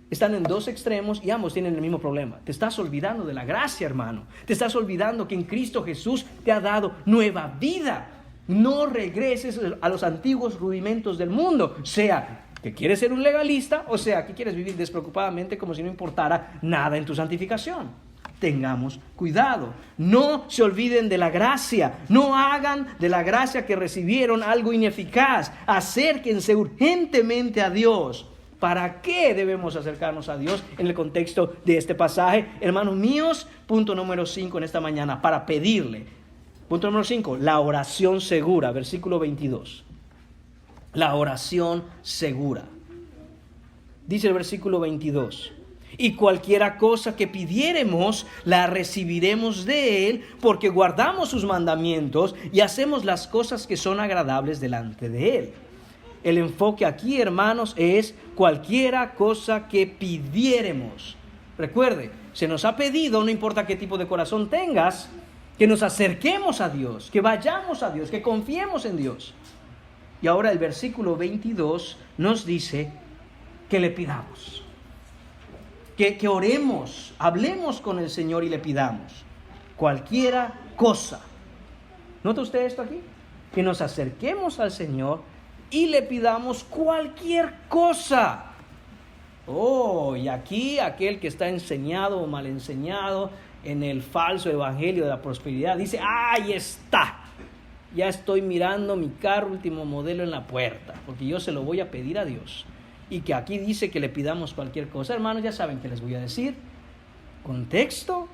Están en dos extremos y ambos tienen el mismo problema. Te estás olvidando de la gracia, hermano. Te estás olvidando que en Cristo Jesús te ha dado nueva vida. No regreses a los antiguos rudimentos del mundo. Sea que quieres ser un legalista, o sea que quieres vivir despreocupadamente como si no importara nada en tu santificación. Tengamos cuidado. No se olviden de la gracia. No hagan de la gracia que recibieron algo ineficaz. Acérquense urgentemente a Dios. ¿Para qué debemos acercarnos a Dios en el contexto de este pasaje? Hermanos míos, punto número 5 en esta mañana, para pedirle. Punto número 5, la oración segura, versículo 22. La oración segura. Dice el versículo 22. Y cualquiera cosa que pidiéremos, la recibiremos de Él, porque guardamos sus mandamientos y hacemos las cosas que son agradables delante de Él. El enfoque aquí, hermanos, es cualquiera cosa que pidiéremos. Recuerde, se nos ha pedido, no importa qué tipo de corazón tengas, que nos acerquemos a Dios, que vayamos a Dios, que confiemos en Dios. Y ahora el versículo 22 nos dice que le pidamos, que oremos, hablemos con el Señor y le pidamos cualquiera cosa. ¿Nota usted esto aquí? Que nos acerquemos al Señor y le pidamos cualquier cosa. Y aquí aquel que está enseñado o mal enseñado en el falso evangelio de la prosperidad dice, ahí está, ya estoy mirando mi carro último modelo en la puerta, porque yo se lo voy a pedir a Dios. Y que aquí dice que le pidamos cualquier cosa. Hermanos, ya saben qué les voy a decir. Contexto.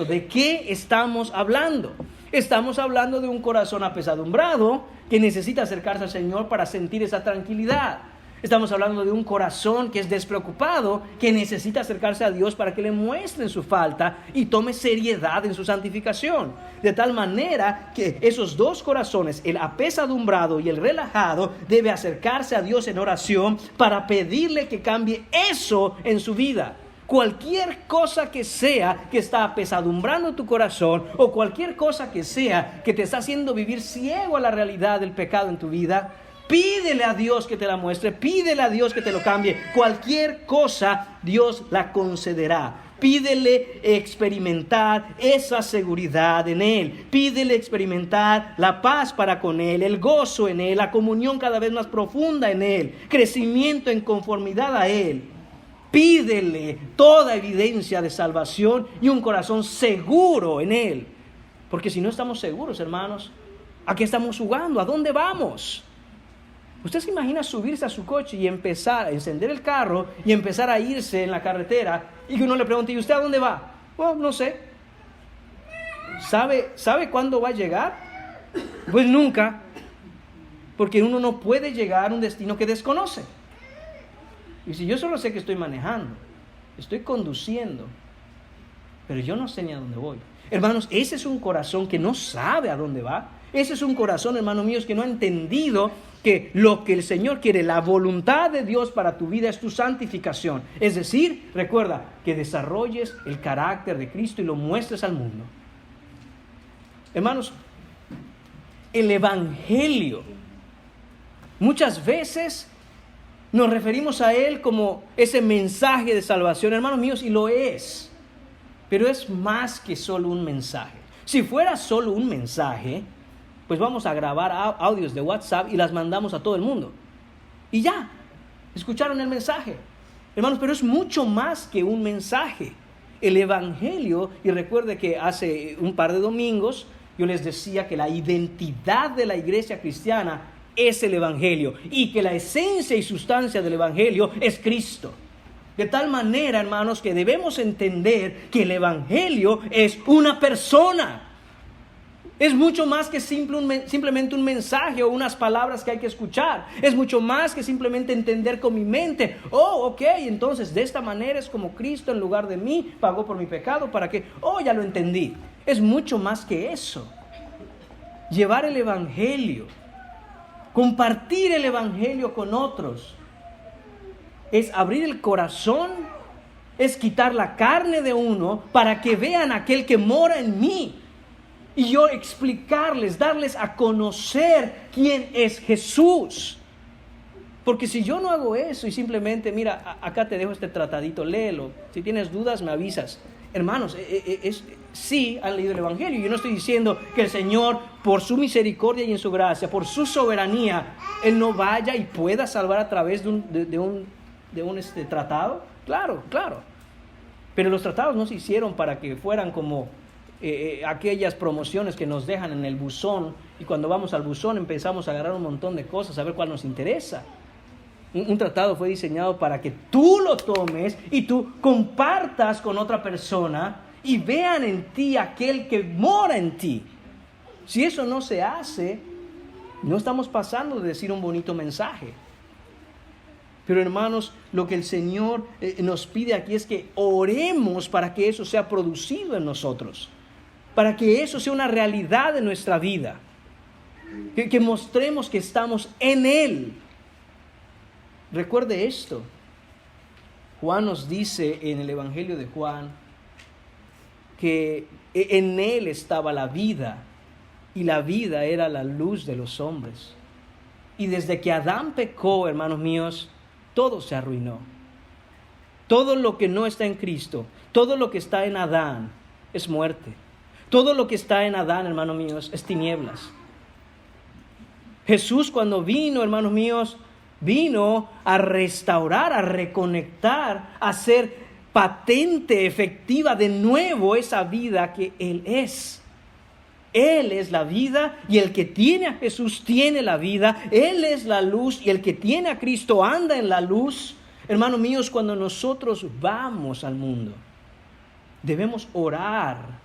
¿De qué estamos hablando? Estamos hablando de un corazón apesadumbrado que necesita acercarse al Señor para sentir esa tranquilidad. Estamos hablando de un corazón que es despreocupado, que necesita acercarse a Dios para que le muestren su falta y tome seriedad en su santificación. De tal manera que esos dos corazones, el apesadumbrado y el relajado, debe acercarse a Dios en oración para pedirle que cambie eso en su vida. Cualquier cosa que sea que está apesadumbrando tu corazón, o cualquier cosa que sea que te está haciendo vivir ciego a la realidad del pecado en tu vida, pídele a Dios que te la muestre, pídele a Dios que te lo cambie. Cualquier cosa Dios la concederá. Pídele experimentar esa seguridad en Él. Pídele experimentar la paz para con Él, el gozo en Él, la comunión cada vez más profunda en Él, crecimiento en conformidad a Él. Pídele toda evidencia de salvación y un corazón seguro en Él. Porque si no estamos seguros, hermanos, ¿a qué estamos jugando? ¿A dónde vamos? ¿Usted se imagina subirse a su coche y empezar a encender el carro y empezar a irse en la carretera y que uno le pregunte, ¿y usted a dónde va? Bueno, no sé. ¿Sabe cuándo va a llegar? Pues nunca. porque uno no puede llegar a un destino que desconoce. Y si yo solo sé que estoy manejando, estoy conduciendo, pero yo no sé ni a dónde voy. Hermanos, ese es un corazón que no sabe a dónde va. Ese es un corazón, hermanos míos, que no ha entendido que lo que el Señor quiere, la voluntad de Dios para tu vida es tu santificación. Es decir, recuerda, que desarrolles el carácter de Cristo y lo muestres al mundo. Hermanos, el Evangelio, muchas veces nos referimos a él como ese mensaje de salvación, hermanos míos, y lo es. Pero es más que solo un mensaje. Si fuera solo un mensaje, pues vamos a grabar audios de WhatsApp y las mandamos a todo el mundo. Y ya, escucharon el mensaje. Hermanos, pero es mucho más que un mensaje. El Evangelio, y recuerde que hace un par de domingos yo les decía que la identidad de la iglesia cristiana es el Evangelio y que la esencia y sustancia del Evangelio es Cristo. De tal manera, hermanos, que debemos entender que el Evangelio es una persona. Es mucho más que simplemente un mensaje o unas palabras que hay que escuchar. Es mucho más que simplemente entender con mi mente. Oh, ok, entonces de esta manera es como Cristo en lugar de mí pagó por mi pecado para que, ya lo entendí. Es mucho más que eso. Llevar el Evangelio, compartir el Evangelio con otros, es abrir el corazón, es quitar la carne de uno para que vean aquel que mora en mí. Y yo explicarles, darles a conocer quién es Jesús. Porque si yo no hago eso y simplemente, mira, acá te dejo este tratadito, léelo. Si tienes dudas, me avisas. Hermanos, sí han leído el Evangelio. Yo no estoy diciendo que el Señor, por su misericordia y en su gracia, por su soberanía, Él no vaya y pueda salvar a través de un tratado. Claro. Pero los tratados no se hicieron para que fueran como aquellas promociones que nos dejan en el buzón, y cuando vamos al buzón empezamos a agarrar un montón de cosas, a ver cuál nos interesa. Un tratado fue diseñado para que tú lo tomes y tú compartas con otra persona y vean en ti aquel que mora en ti. Si eso no se hace, no estamos pasando de decir un bonito mensaje. Pero hermanos, lo que el Señor nos pide aquí es que oremos para que eso sea producido en nosotros, para que eso sea una realidad de nuestra vida, que mostremos que estamos en Él. Recuerde esto, Juan nos dice en el Evangelio de Juan que en Él estaba la vida y la vida era la luz de los hombres. Y desde que Adán pecó, hermanos míos, todo se arruinó. Todo lo que no está en Cristo, todo lo que está en Adán es muerte. Todo lo que está en Adán, hermanos míos, es tinieblas. Jesús cuando vino, hermanos míos, vino a restaurar, a reconectar, a hacer patente, efectiva de nuevo esa vida que Él es. Él es la vida y el que tiene a Jesús tiene la vida. Él es la luz y el que tiene a Cristo anda en la luz. Hermanos míos, cuando nosotros vamos al mundo, debemos orar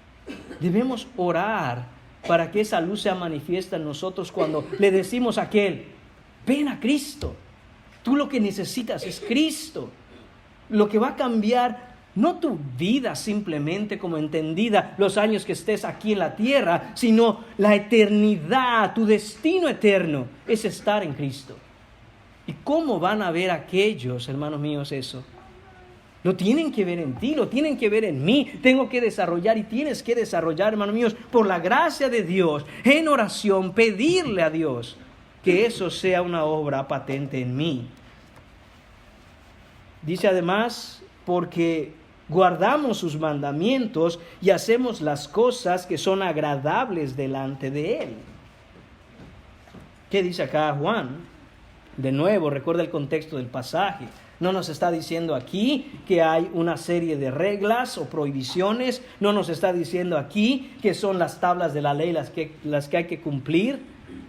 para que esa luz sea manifiesta en nosotros cuando le decimos a aquel, ven a Cristo. Tú lo que necesitas es Cristo. Lo que va a cambiar, no tu vida simplemente como entendida los años que estés aquí en la tierra, sino la eternidad, tu destino eterno es estar en Cristo. ¿Y cómo van a ver aquellos, hermanos míos, eso? Lo tienen que ver en ti, lo tienen que ver en mí. Tengo que desarrollar y tienes que desarrollar, hermanos míos, por la gracia de Dios, en oración, pedirle a Dios que eso sea una obra patente en mí. Dice además, porque guardamos sus mandamientos y hacemos las cosas que son agradables delante de Él. ¿Qué dice acá Juan? De nuevo, recuerda el contexto del pasaje. No nos está diciendo aquí que hay una serie de reglas o prohibiciones. No nos está diciendo aquí que son las tablas de la ley las que hay que cumplir.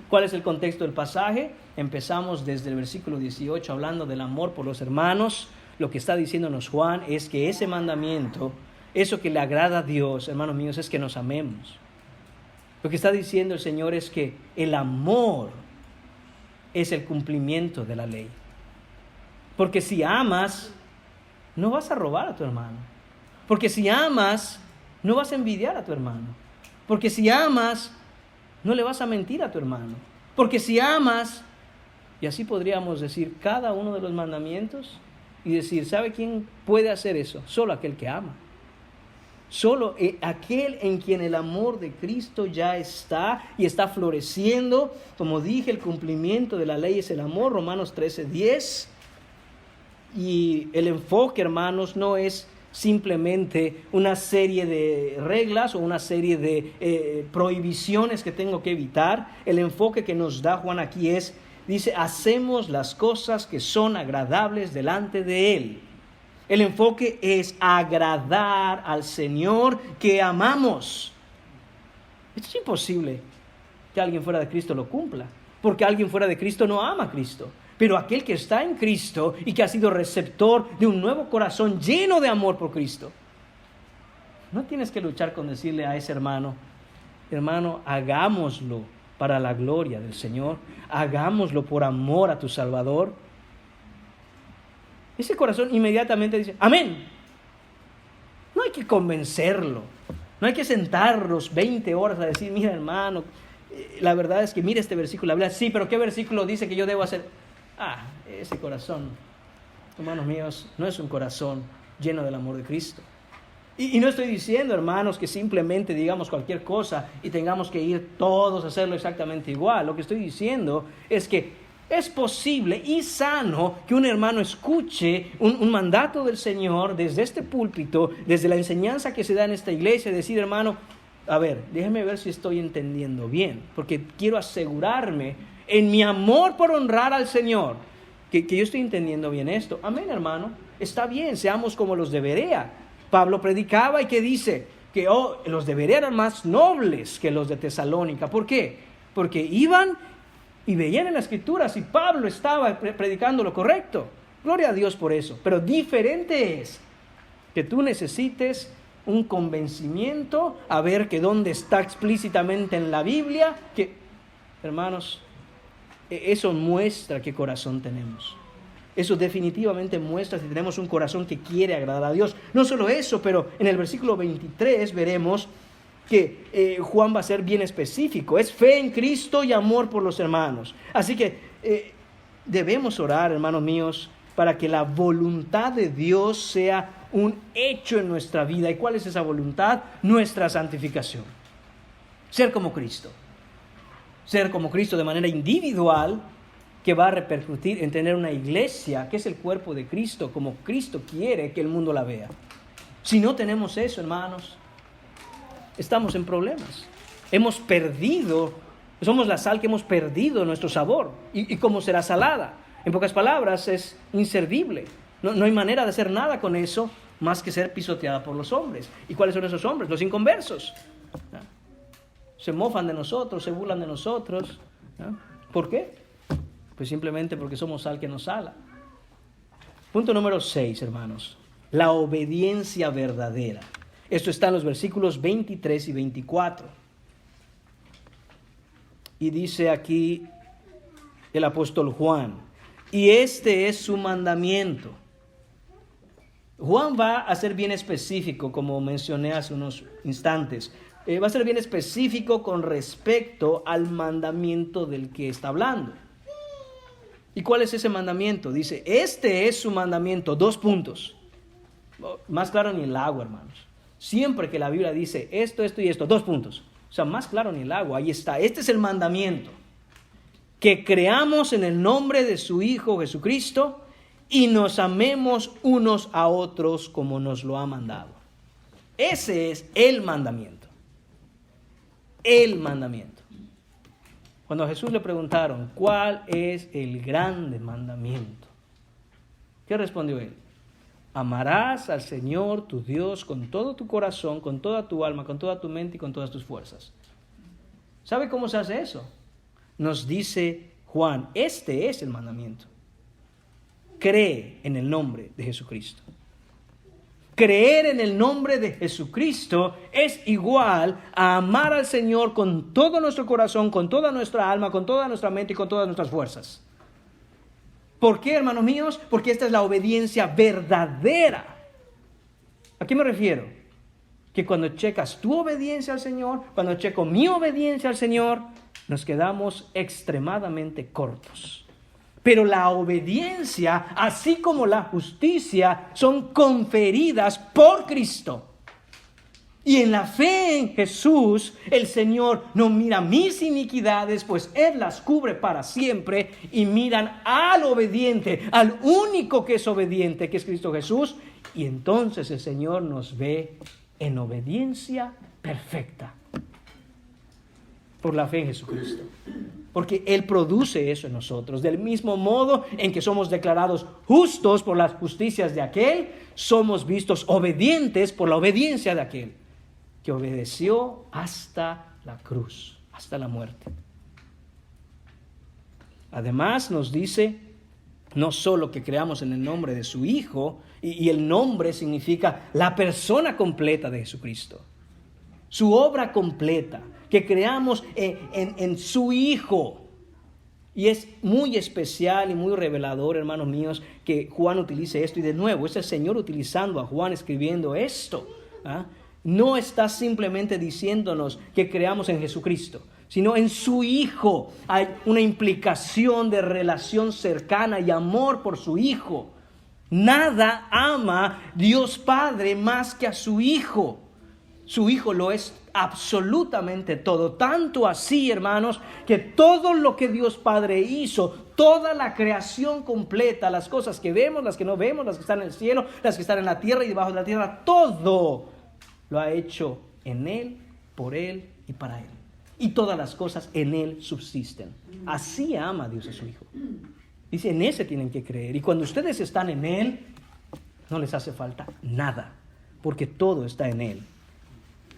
¿Cuál es el contexto del pasaje? Empezamos desde el versículo 18 hablando del amor por los hermanos. Lo que está diciéndonos Juan es que ese mandamiento, eso que le agrada a Dios, hermanos míos, es que nos amemos. Lo que está diciendo el Señor es que el amor es el cumplimiento de la ley. Porque si amas, no vas a robar a tu hermano. Porque si amas, no vas a envidiar a tu hermano. Porque si amas, no le vas a mentir a tu hermano. Porque si amas, y así podríamos decir cada uno de los mandamientos y decir, ¿sabe quién puede hacer eso? Solo aquel que ama. Solo aquel en quien el amor de Cristo ya está y está floreciendo. Como dije, el cumplimiento de la ley es el amor, Romanos 13:10. Y el enfoque, hermanos, no es simplemente una serie de reglas o una serie de prohibiciones que tengo que evitar. El enfoque que nos da Juan aquí dice, hacemos las cosas que son agradables delante de Él. El enfoque es agradar al Señor que amamos. Esto es imposible que alguien fuera de Cristo lo cumpla, porque alguien fuera de Cristo no ama a Cristo. Pero aquel que está en Cristo y que ha sido receptor de un nuevo corazón lleno de amor por Cristo, no tienes que luchar con decirle a ese hermano, hagámoslo para la gloria del Señor, hagámoslo por amor a tu Salvador. Ese corazón inmediatamente dice, amén. No hay que convencerlo, no hay que sentarnos 20 horas a decir, mira hermano, la verdad es que mira este versículo, habla, sí, pero ¿qué versículo dice que yo debo hacer? Ese corazón, hermanos míos, no es un corazón lleno del amor de Cristo. Y no estoy diciendo, hermanos, que simplemente digamos cualquier cosa y tengamos que ir todos a hacerlo exactamente igual. Lo que estoy diciendo es que es posible y sano que un hermano escuche un mandato del Señor desde este púlpito, desde la enseñanza que se da en esta iglesia, decir, hermano, a ver, déjeme ver si estoy entendiendo bien, porque quiero asegurarme en mi amor por honrar al Señor, que yo estoy entendiendo bien esto. Amén, hermano, está bien, seamos como los de Berea. Pablo predicaba y que dice que los de Berea eran más nobles que los de Tesalónica. ¿Por qué? Porque iban y veían en la Escritura si Pablo estaba predicando lo correcto. Gloria a Dios por eso. Pero diferente es que tú necesites un convencimiento a ver que dónde está explícitamente en la Biblia, que, hermanos, eso muestra qué corazón tenemos. Eso definitivamente muestra si tenemos un corazón que quiere agradar a Dios. No solo eso, pero en el versículo 23 veremos que Juan va a ser bien específico. Es fe en Cristo y amor por los hermanos. Así que debemos orar, hermanos míos, para que la voluntad de Dios sea un hecho en nuestra vida. ¿Y cuál es esa voluntad? Nuestra santificación. Ser como Cristo. Ser como Cristo de manera individual, que va a repercutir en tener una iglesia que es el cuerpo de Cristo, como Cristo quiere que el mundo la vea. Si no tenemos eso, hermanos, estamos en problemas. Hemos perdido, somos la sal que hemos perdido nuestro sabor. ¿Y cómo será salada? En pocas palabras, es inservible. No hay manera de hacer nada con eso más que ser pisoteada por los hombres. ¿Y cuáles son esos hombres? Los inconversos. Se mofan de nosotros, se burlan de nosotros. ¿Por qué? Pues simplemente porque somos sal que nos sala. Punto número 6, hermanos. La obediencia verdadera. Esto está en los versículos 23 y 24. Y dice aquí el apóstol Juan, y este es su mandamiento. Juan va a ser bien específico, como mencioné hace unos instantes. Va a ser bien específico con respecto al mandamiento del que está hablando. ¿Y cuál es ese mandamiento? Dice, este es su mandamiento, 2 puntos. Más claro ni el agua, hermanos. Siempre que la Biblia dice esto y esto, 2 puntos. O sea, más claro ni el agua, ahí está. Este es el mandamiento. Que creamos en el nombre de su Hijo Jesucristo y nos amemos unos a otros como nos lo ha mandado. Ese es el mandamiento. El mandamiento. Cuando a Jesús le preguntaron, ¿cuál es el grande mandamiento? ¿Qué respondió él? Amarás al Señor tu Dios con todo tu corazón, con toda tu alma, con toda tu mente y con todas tus fuerzas. ¿Sabe cómo se hace eso? Nos dice Juan, este es el mandamiento. Cree en el nombre de Jesucristo. Creer en el nombre de Jesucristo es igual a amar al Señor con todo nuestro corazón, con toda nuestra alma, con toda nuestra mente y con todas nuestras fuerzas. ¿Por qué, hermanos míos? Porque esta es la obediencia verdadera. ¿A qué me refiero? Que cuando checas tu obediencia al Señor, cuando checo mi obediencia al Señor, nos quedamos extremadamente cortos. Pero la obediencia, así como la justicia, son conferidas por Cristo. Y en la fe en Jesús, el Señor no mira mis iniquidades, pues Él las cubre para siempre, y miran al obediente, al único que es obediente, que es Cristo Jesús. Y entonces el Señor nos ve en obediencia perfecta por la fe en Jesucristo. Porque Él produce eso en nosotros. Del mismo modo en que somos declarados justos por las justicias de aquel, somos vistos obedientes por la obediencia de aquel que obedeció hasta la cruz, hasta la muerte. Además nos dice no solo que creamos en el nombre de su Hijo, y el nombre significa la persona completa de Jesucristo, su obra completa, que creamos en su Hijo. Y es muy especial y muy revelador, hermanos míos, que Juan utilice esto. Y de nuevo, es el Señor utilizando a Juan escribiendo esto. No está simplemente diciéndonos que creamos en Jesucristo, sino en su Hijo. Hay una implicación de relación cercana y amor por su Hijo. Nada ama Dios Padre más que a su Hijo. Su Hijo lo es absolutamente todo. Tanto así, hermanos, que todo lo que Dios Padre hizo, toda la creación completa, las cosas que vemos, las que no vemos, las que están en el cielo, las que están en la tierra y debajo de la tierra, todo lo ha hecho en Él, por Él y para Él. Y todas las cosas en Él subsisten. Así ama Dios a su Hijo. Dice, en ese tienen que creer. Y cuando ustedes están en Él, no les hace falta nada, porque todo está en Él.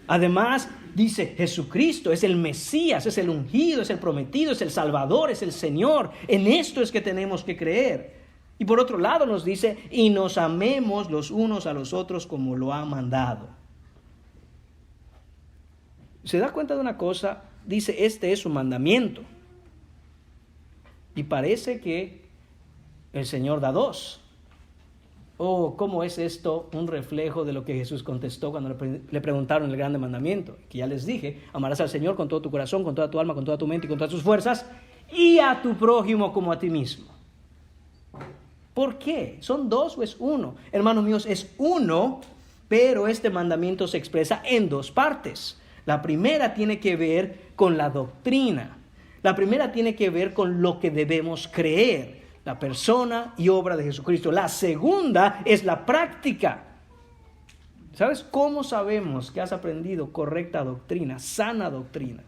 Además, dice, Jesucristo es el Mesías, es el ungido, es el prometido, es el Salvador, es el Señor. En esto es que tenemos que creer. Y por otro lado nos dice, y nos amemos los unos a los otros como lo ha mandado. ¿Se da cuenta de una cosa? Dice, este es su mandamiento. Y parece que el Señor da dos. Oh, ¿cómo es esto un reflejo de lo que Jesús contestó cuando le preguntaron el grande mandamiento? Que ya les dije, amarás al Señor con todo tu corazón, con toda tu alma, con toda tu mente y con todas tus fuerzas, y a tu prójimo como a ti mismo. ¿Por qué? ¿Son dos o es uno? Hermanos míos, es uno, pero este mandamiento se expresa en dos partes. La primera tiene que ver con la doctrina. La primera tiene que ver con lo que debemos creer, la persona y obra de Jesucristo. La segunda es la práctica. ¿Sabes cómo sabemos que has aprendido correcta doctrina, sana doctrina?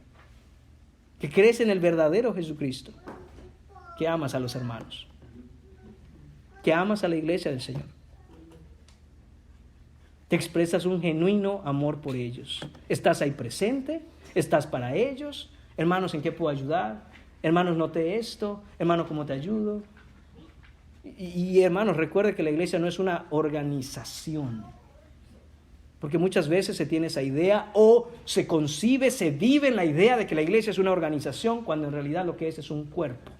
Que crees en el verdadero Jesucristo, que amas a los hermanos, que amas a la iglesia del Señor. Te expresas un genuino amor por ellos. Estás ahí presente, estás para ellos. Hermanos, ¿en qué puedo ayudar? Hermanos, noté esto. Hermanos, ¿cómo te ayudo? Y hermanos, recuerde que la iglesia no es una organización. Porque muchas veces se tiene esa idea o se concibe, se vive en la idea de que la iglesia es una organización, cuando en realidad lo que es un cuerpo.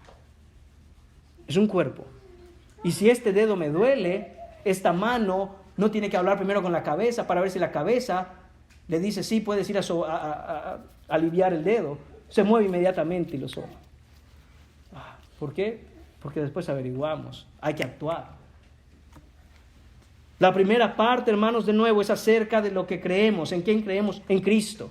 Es un cuerpo. Y si este dedo me duele, esta mano no tiene que hablar primero con la cabeza para ver si la cabeza le dice sí, puedes ir a aliviar el dedo. Se mueve inmediatamente y lo soba. ¿Por qué? Porque después averiguamos. Hay que actuar. La primera parte, hermanos, de nuevo, es acerca de lo que creemos. ¿En quién creemos? En Cristo.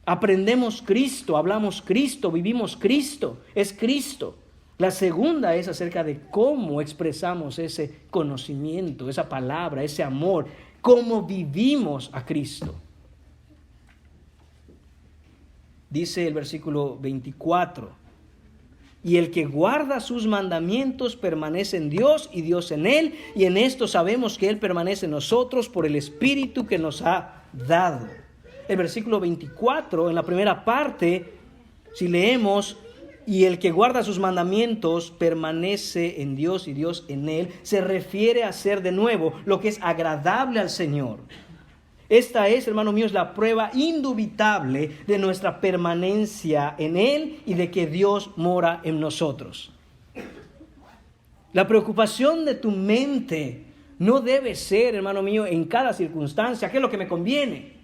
Aprendemos Cristo, hablamos Cristo, vivimos Cristo. Es Cristo. La segunda es acerca de cómo expresamos ese conocimiento, esa palabra, ese amor. Cómo vivimos a Cristo. Dice el versículo 24, y el que guarda sus mandamientos permanece en Dios y Dios en él, y en esto sabemos que él permanece en nosotros por el Espíritu que nos ha dado. El versículo 24, en la primera parte, si leemos, y el que guarda sus mandamientos permanece en Dios y Dios en él, se refiere a hacer de nuevo lo que es agradable al Señor. Esta es, hermanos míos, la prueba indubitable de nuestra permanencia en Él y de que Dios mora en nosotros. La preocupación de tu mente no debe ser, hermano mío, en cada circunstancia, ¿qué es lo que me conviene?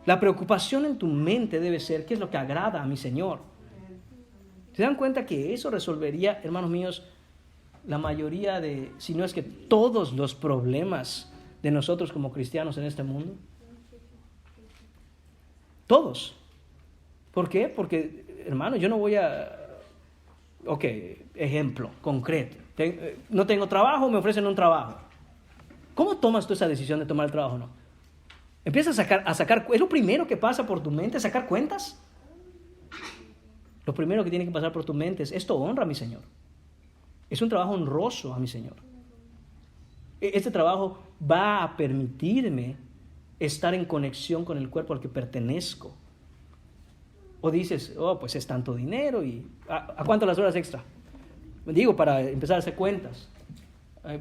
La preocupación en tu mente debe ser, ¿qué es lo que agrada a mi Señor? ¿Se dan cuenta que eso resolvería, hermanos míos, la mayoría de, si no es que todos los problemas de nosotros como cristianos en este mundo? Todos. ¿Por qué? Porque, hermano, yo no voy a... Ok, ejemplo concreto. No tengo trabajo, me ofrecen un trabajo. ¿Cómo tomas tú esa decisión de tomar el trabajo o no? Empiezas a sacar... ¿Es lo primero que pasa por tu mente, sacar cuentas? Lo primero que tiene que pasar por tu mente es, ¿esto honra a mi Señor? Es un trabajo honroso a mi Señor. Este trabajo va a permitirme estar en conexión con el cuerpo al que pertenezco. O dices, oh, pues es tanto dinero y ¿a cuánto las horas extra? Digo, para empezar a hacer cuentas.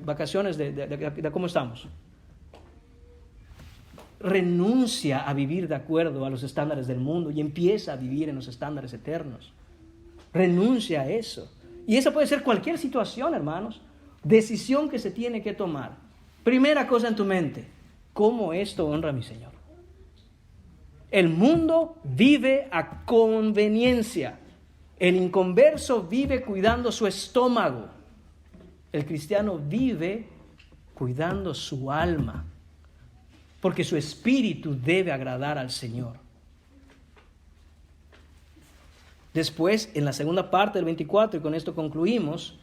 Vacaciones de cómo estamos. Renuncia a vivir de acuerdo a los estándares del mundo y empieza a vivir en los estándares eternos. Renuncia a eso. Y esa puede ser cualquier situación, hermanos. Decisión que se tiene que tomar. Primera cosa en tu mente. ¿Cómo esto honra a mi Señor? El mundo vive a conveniencia. El inconverso vive cuidando su estómago. El cristiano vive cuidando su alma. Porque su espíritu debe agradar al Señor. Después, en la segunda parte del 24, y con esto concluimos,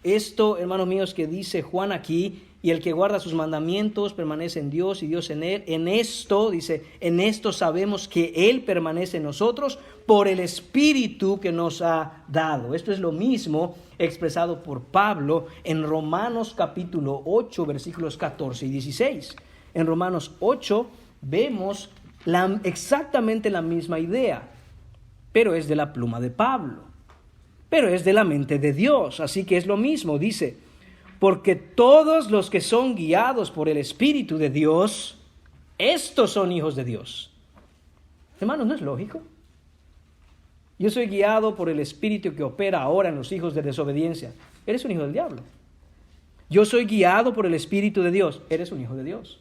esto, hermanos míos, que dice Juan aquí, y el que guarda sus mandamientos permanece en Dios y Dios en él. En esto, dice, en esto sabemos que Él permanece en nosotros por el Espíritu que nos ha dado. Esto es lo mismo expresado por Pablo en Romanos capítulo 8, versículos 14 y 16. En Romanos 8 vemos exactamente la misma idea, pero es de la pluma de Pablo, pero es de la mente de Dios, así que es lo mismo, dice, porque todos los que son guiados por el Espíritu de Dios, estos son hijos de Dios. Hermanos, ¿no es lógico? Yo soy guiado por el Espíritu que opera ahora en los hijos de desobediencia. Eres un hijo del diablo. Yo soy guiado por el Espíritu de Dios. Eres un hijo de Dios.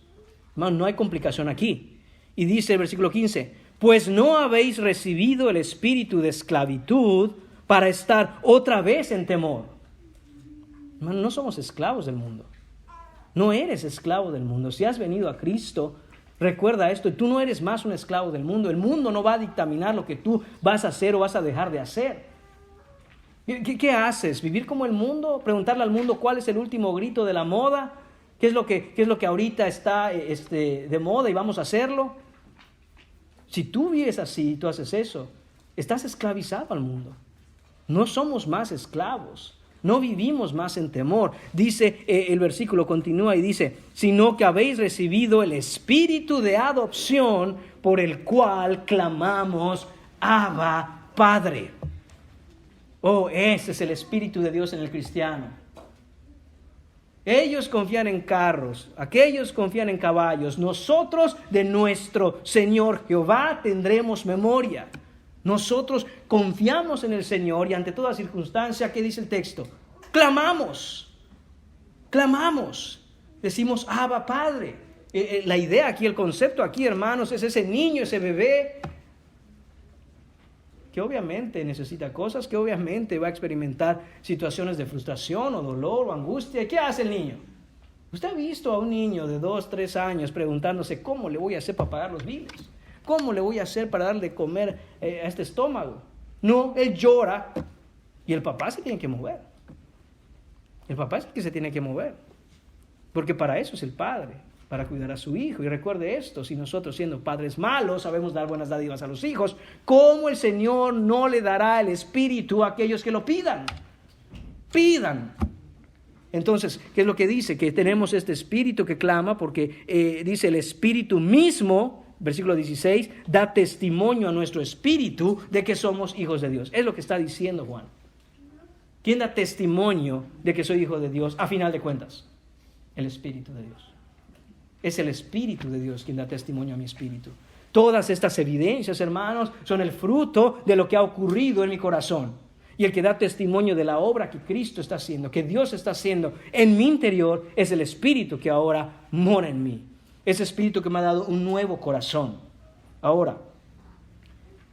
Hermanos, no hay complicación aquí. Y dice el versículo 15, pues no habéis recibido el espíritu de esclavitud para estar otra vez en temor. Hermano, no somos esclavos del mundo. No eres esclavo del mundo. Si has venido a Cristo, recuerda esto, tú no eres más un esclavo del mundo. El mundo no va a dictaminar lo que tú vas a hacer o vas a dejar de hacer. ¿Qué haces? ¿Vivir como el mundo? ¿Preguntarle al mundo cuál es el último grito de la moda? ¿Qué es lo que ahorita está de moda y vamos a hacerlo? Si tú vives así y tú haces eso, estás esclavizado al mundo. No somos más esclavos. No vivimos más en temor. Dice, el versículo continúa y dice, sino que habéis recibido el espíritu de adopción por el cual clamamos, Abba, Padre. Oh, ese es el espíritu de Dios en el cristiano. Ellos confían en carros, aquellos confían en caballos. Nosotros de nuestro Señor Jehová tendremos memoria. Nosotros confiamos en el Señor y ante toda circunstancia, ¿qué dice el texto? Clamamos, decimos Abba Padre. La idea aquí, el concepto aquí, hermanos, es ese niño, ese bebé, que obviamente necesita cosas, que obviamente va a experimentar situaciones de frustración o dolor o angustia. ¿Y qué hace el niño? ¿Usted ha visto a un niño de 2, 3 años preguntándose cómo le voy a hacer para pagar los biles? ¿Cómo le voy a hacer para darle de comer a este estómago? No, él llora y el papá se tiene que mover. El papá es el que se tiene que mover. Porque para eso es el padre, para cuidar a su hijo. Y recuerde esto, si nosotros siendo padres malos sabemos dar buenas dádivas a los hijos, ¿cómo el Señor no le dará el Espíritu a aquellos que lo pidan? Pidan. Entonces, ¿qué es lo que dice? Que tenemos este Espíritu que clama porque dice el Espíritu mismo versículo 16, da testimonio a nuestro espíritu de que somos hijos de Dios. Es lo que está diciendo Juan. ¿Quién da testimonio de que soy hijo de Dios a final de cuentas? El Espíritu de Dios. Es el Espíritu de Dios quien da testimonio a mi espíritu. Todas estas evidencias, hermanos, son el fruto de lo que ha ocurrido en mi corazón. Y el que da testimonio de la obra que Cristo está haciendo, que Dios está haciendo en mi interior, es el Espíritu que ahora mora en mí. Ese Espíritu que me ha dado un nuevo corazón. Ahora,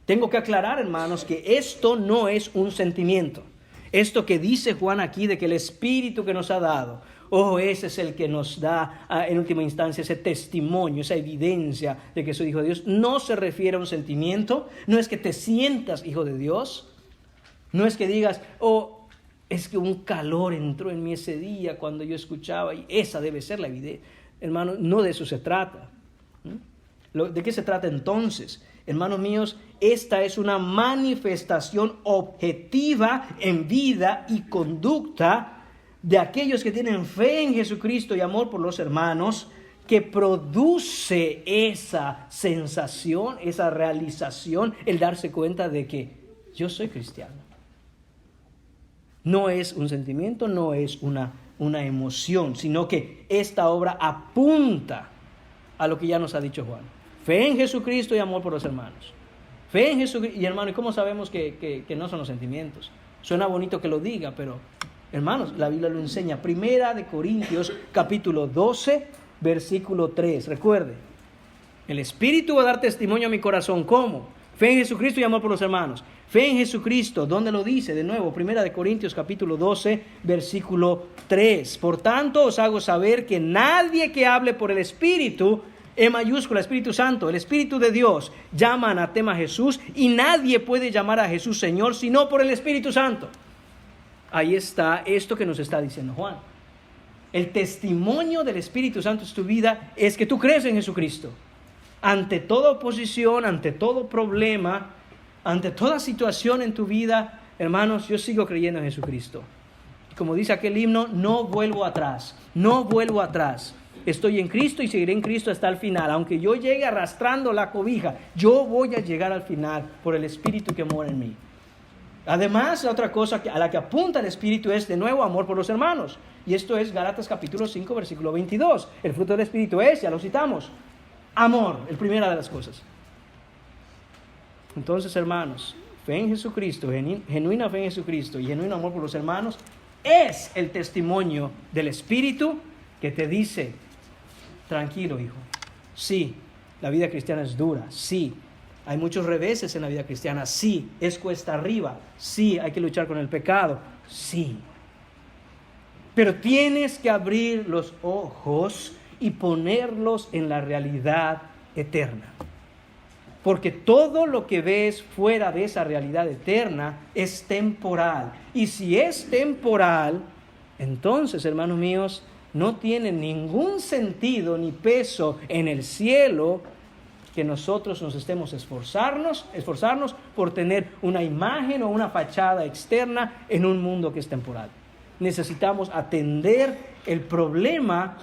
tengo que aclarar, hermanos, que esto no es un sentimiento. Esto que dice Juan aquí de que el Espíritu que nos ha dado, ese es el que nos da en última instancia ese testimonio, esa evidencia de que soy hijo de Dios, no se refiere a un sentimiento, no es que te sientas hijo de Dios, no es que digas, es que un calor entró en mí ese día cuando yo escuchaba y esa debe ser la evidencia. Hermano, no de eso se trata. ¿De qué se trata entonces? Hermanos míos, esta es una manifestación objetiva en vida y conducta de aquellos que tienen fe en Jesucristo y amor por los hermanos, que produce esa sensación, esa realización, el darse cuenta de que yo soy cristiano. No es un sentimiento, no es una emoción, sino que esta obra apunta a lo que ya nos ha dicho Juan. Fe en Jesucristo y amor por los hermanos. Fe en Jesucristo. Y hermano, ¿y cómo sabemos que no son los sentimientos? Suena bonito que lo diga, pero hermanos, la Biblia lo enseña. Primera de Corintios, capítulo 12, versículo 3. Recuerde, el Espíritu va a dar testimonio a mi corazón. ¿Cómo? Fe en Jesucristo y amor por los hermanos. Fe en Jesucristo, ¿dónde lo dice? De nuevo, Primera de Corintios capítulo 12, versículo 3. Por tanto, os hago saber que nadie que hable por el Espíritu, en mayúscula, Espíritu Santo, el Espíritu de Dios, llama anatema a Jesús, y nadie puede llamar a Jesús Señor, sino por el Espíritu Santo. Ahí está esto que nos está diciendo Juan. El testimonio del Espíritu Santo en tu vida es que tú crees en Jesucristo. Ante toda oposición, ante todo problema, ante toda situación en tu vida, hermanos, yo sigo creyendo en Jesucristo. Como dice aquel himno, no vuelvo atrás, no vuelvo atrás. Estoy en Cristo y seguiré en Cristo hasta el final. Aunque yo llegue arrastrando la cobija, yo voy a llegar al final por el Espíritu que mora en mí. Además, la otra cosa a la que apunta el Espíritu es, de nuevo, amor por los hermanos. Y esto es Gálatas capítulo 5, versículo 22. El fruto del Espíritu es, ya lo citamos, amor, el primera de las cosas. Entonces, hermanos, fe en Jesucristo, genuina fe en Jesucristo y genuino amor por los hermanos es el testimonio del Espíritu que te dice, tranquilo, hijo. Sí, la vida cristiana es dura. Sí, hay muchos reveses en la vida cristiana. Sí, es cuesta arriba. Sí, hay que luchar con el pecado. Sí. Pero tienes que abrir los ojos y ponerlos en la realidad eterna. Porque todo lo que ves fuera de esa realidad eterna es temporal. Y si es temporal, entonces, hermanos míos, no tiene ningún sentido ni peso en el cielo que nosotros nos estemos esforzarnos por tener una imagen o una fachada externa en un mundo que es temporal. Necesitamos atender el problema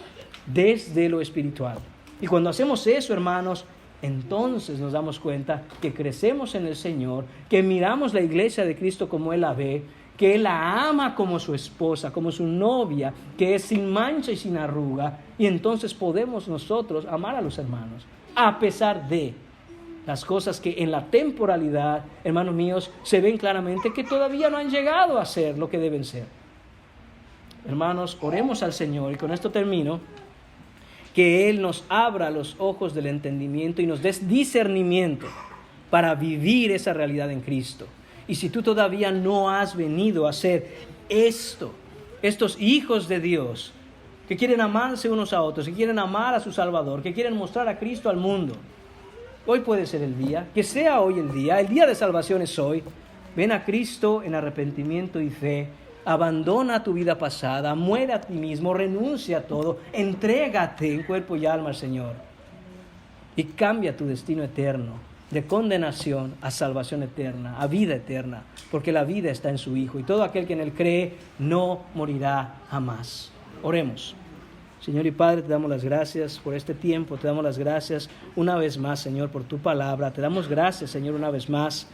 desde lo espiritual. Y cuando hacemos eso, hermanos, entonces nos damos cuenta que crecemos en el Señor, que miramos la iglesia de Cristo como Él la ve, que Él la ama como su esposa, como su novia, que es sin mancha y sin arruga, y entonces podemos nosotros amar a los hermanos, a pesar de las cosas que en la temporalidad, hermanos míos, se ven claramente que todavía no han llegado a ser lo que deben ser. Hermanos, oremos al Señor, y con esto termino, que Él nos abra los ojos del entendimiento y nos dé discernimiento para vivir esa realidad en Cristo. Y si tú todavía no has venido a ser estos hijos de Dios, que quieren amarse unos a otros, que quieren amar a su Salvador, que quieren mostrar a Cristo al mundo, hoy puede ser el día, que sea hoy el día de salvación es hoy. Ven a Cristo en arrepentimiento y fe, abandona tu vida pasada, muere a ti mismo, renuncia a todo, entrégate en cuerpo y alma al Señor y cambia tu destino eterno de condenación a salvación eterna, a vida eterna, porque la vida está en su Hijo y todo aquel que en Él cree no morirá jamás. Oremos. Señor y Padre, te damos las gracias por este tiempo, te damos las gracias una vez más, Señor, por tu palabra. Te damos gracias, Señor, una vez más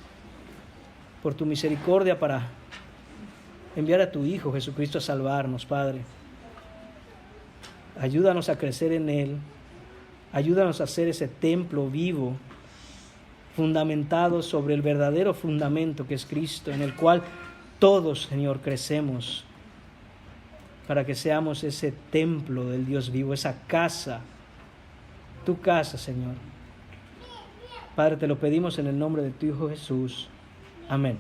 por tu misericordia para enviar a tu Hijo Jesucristo a salvarnos, Padre. Ayúdanos a crecer en Él. Ayúdanos a hacer ese templo vivo, fundamentado sobre el verdadero fundamento que es Cristo, en el cual todos, Señor, crecemos, para que seamos ese templo del Dios vivo, esa casa, tu casa, Señor. Padre, te lo pedimos en el nombre de tu Hijo Jesús. Amén.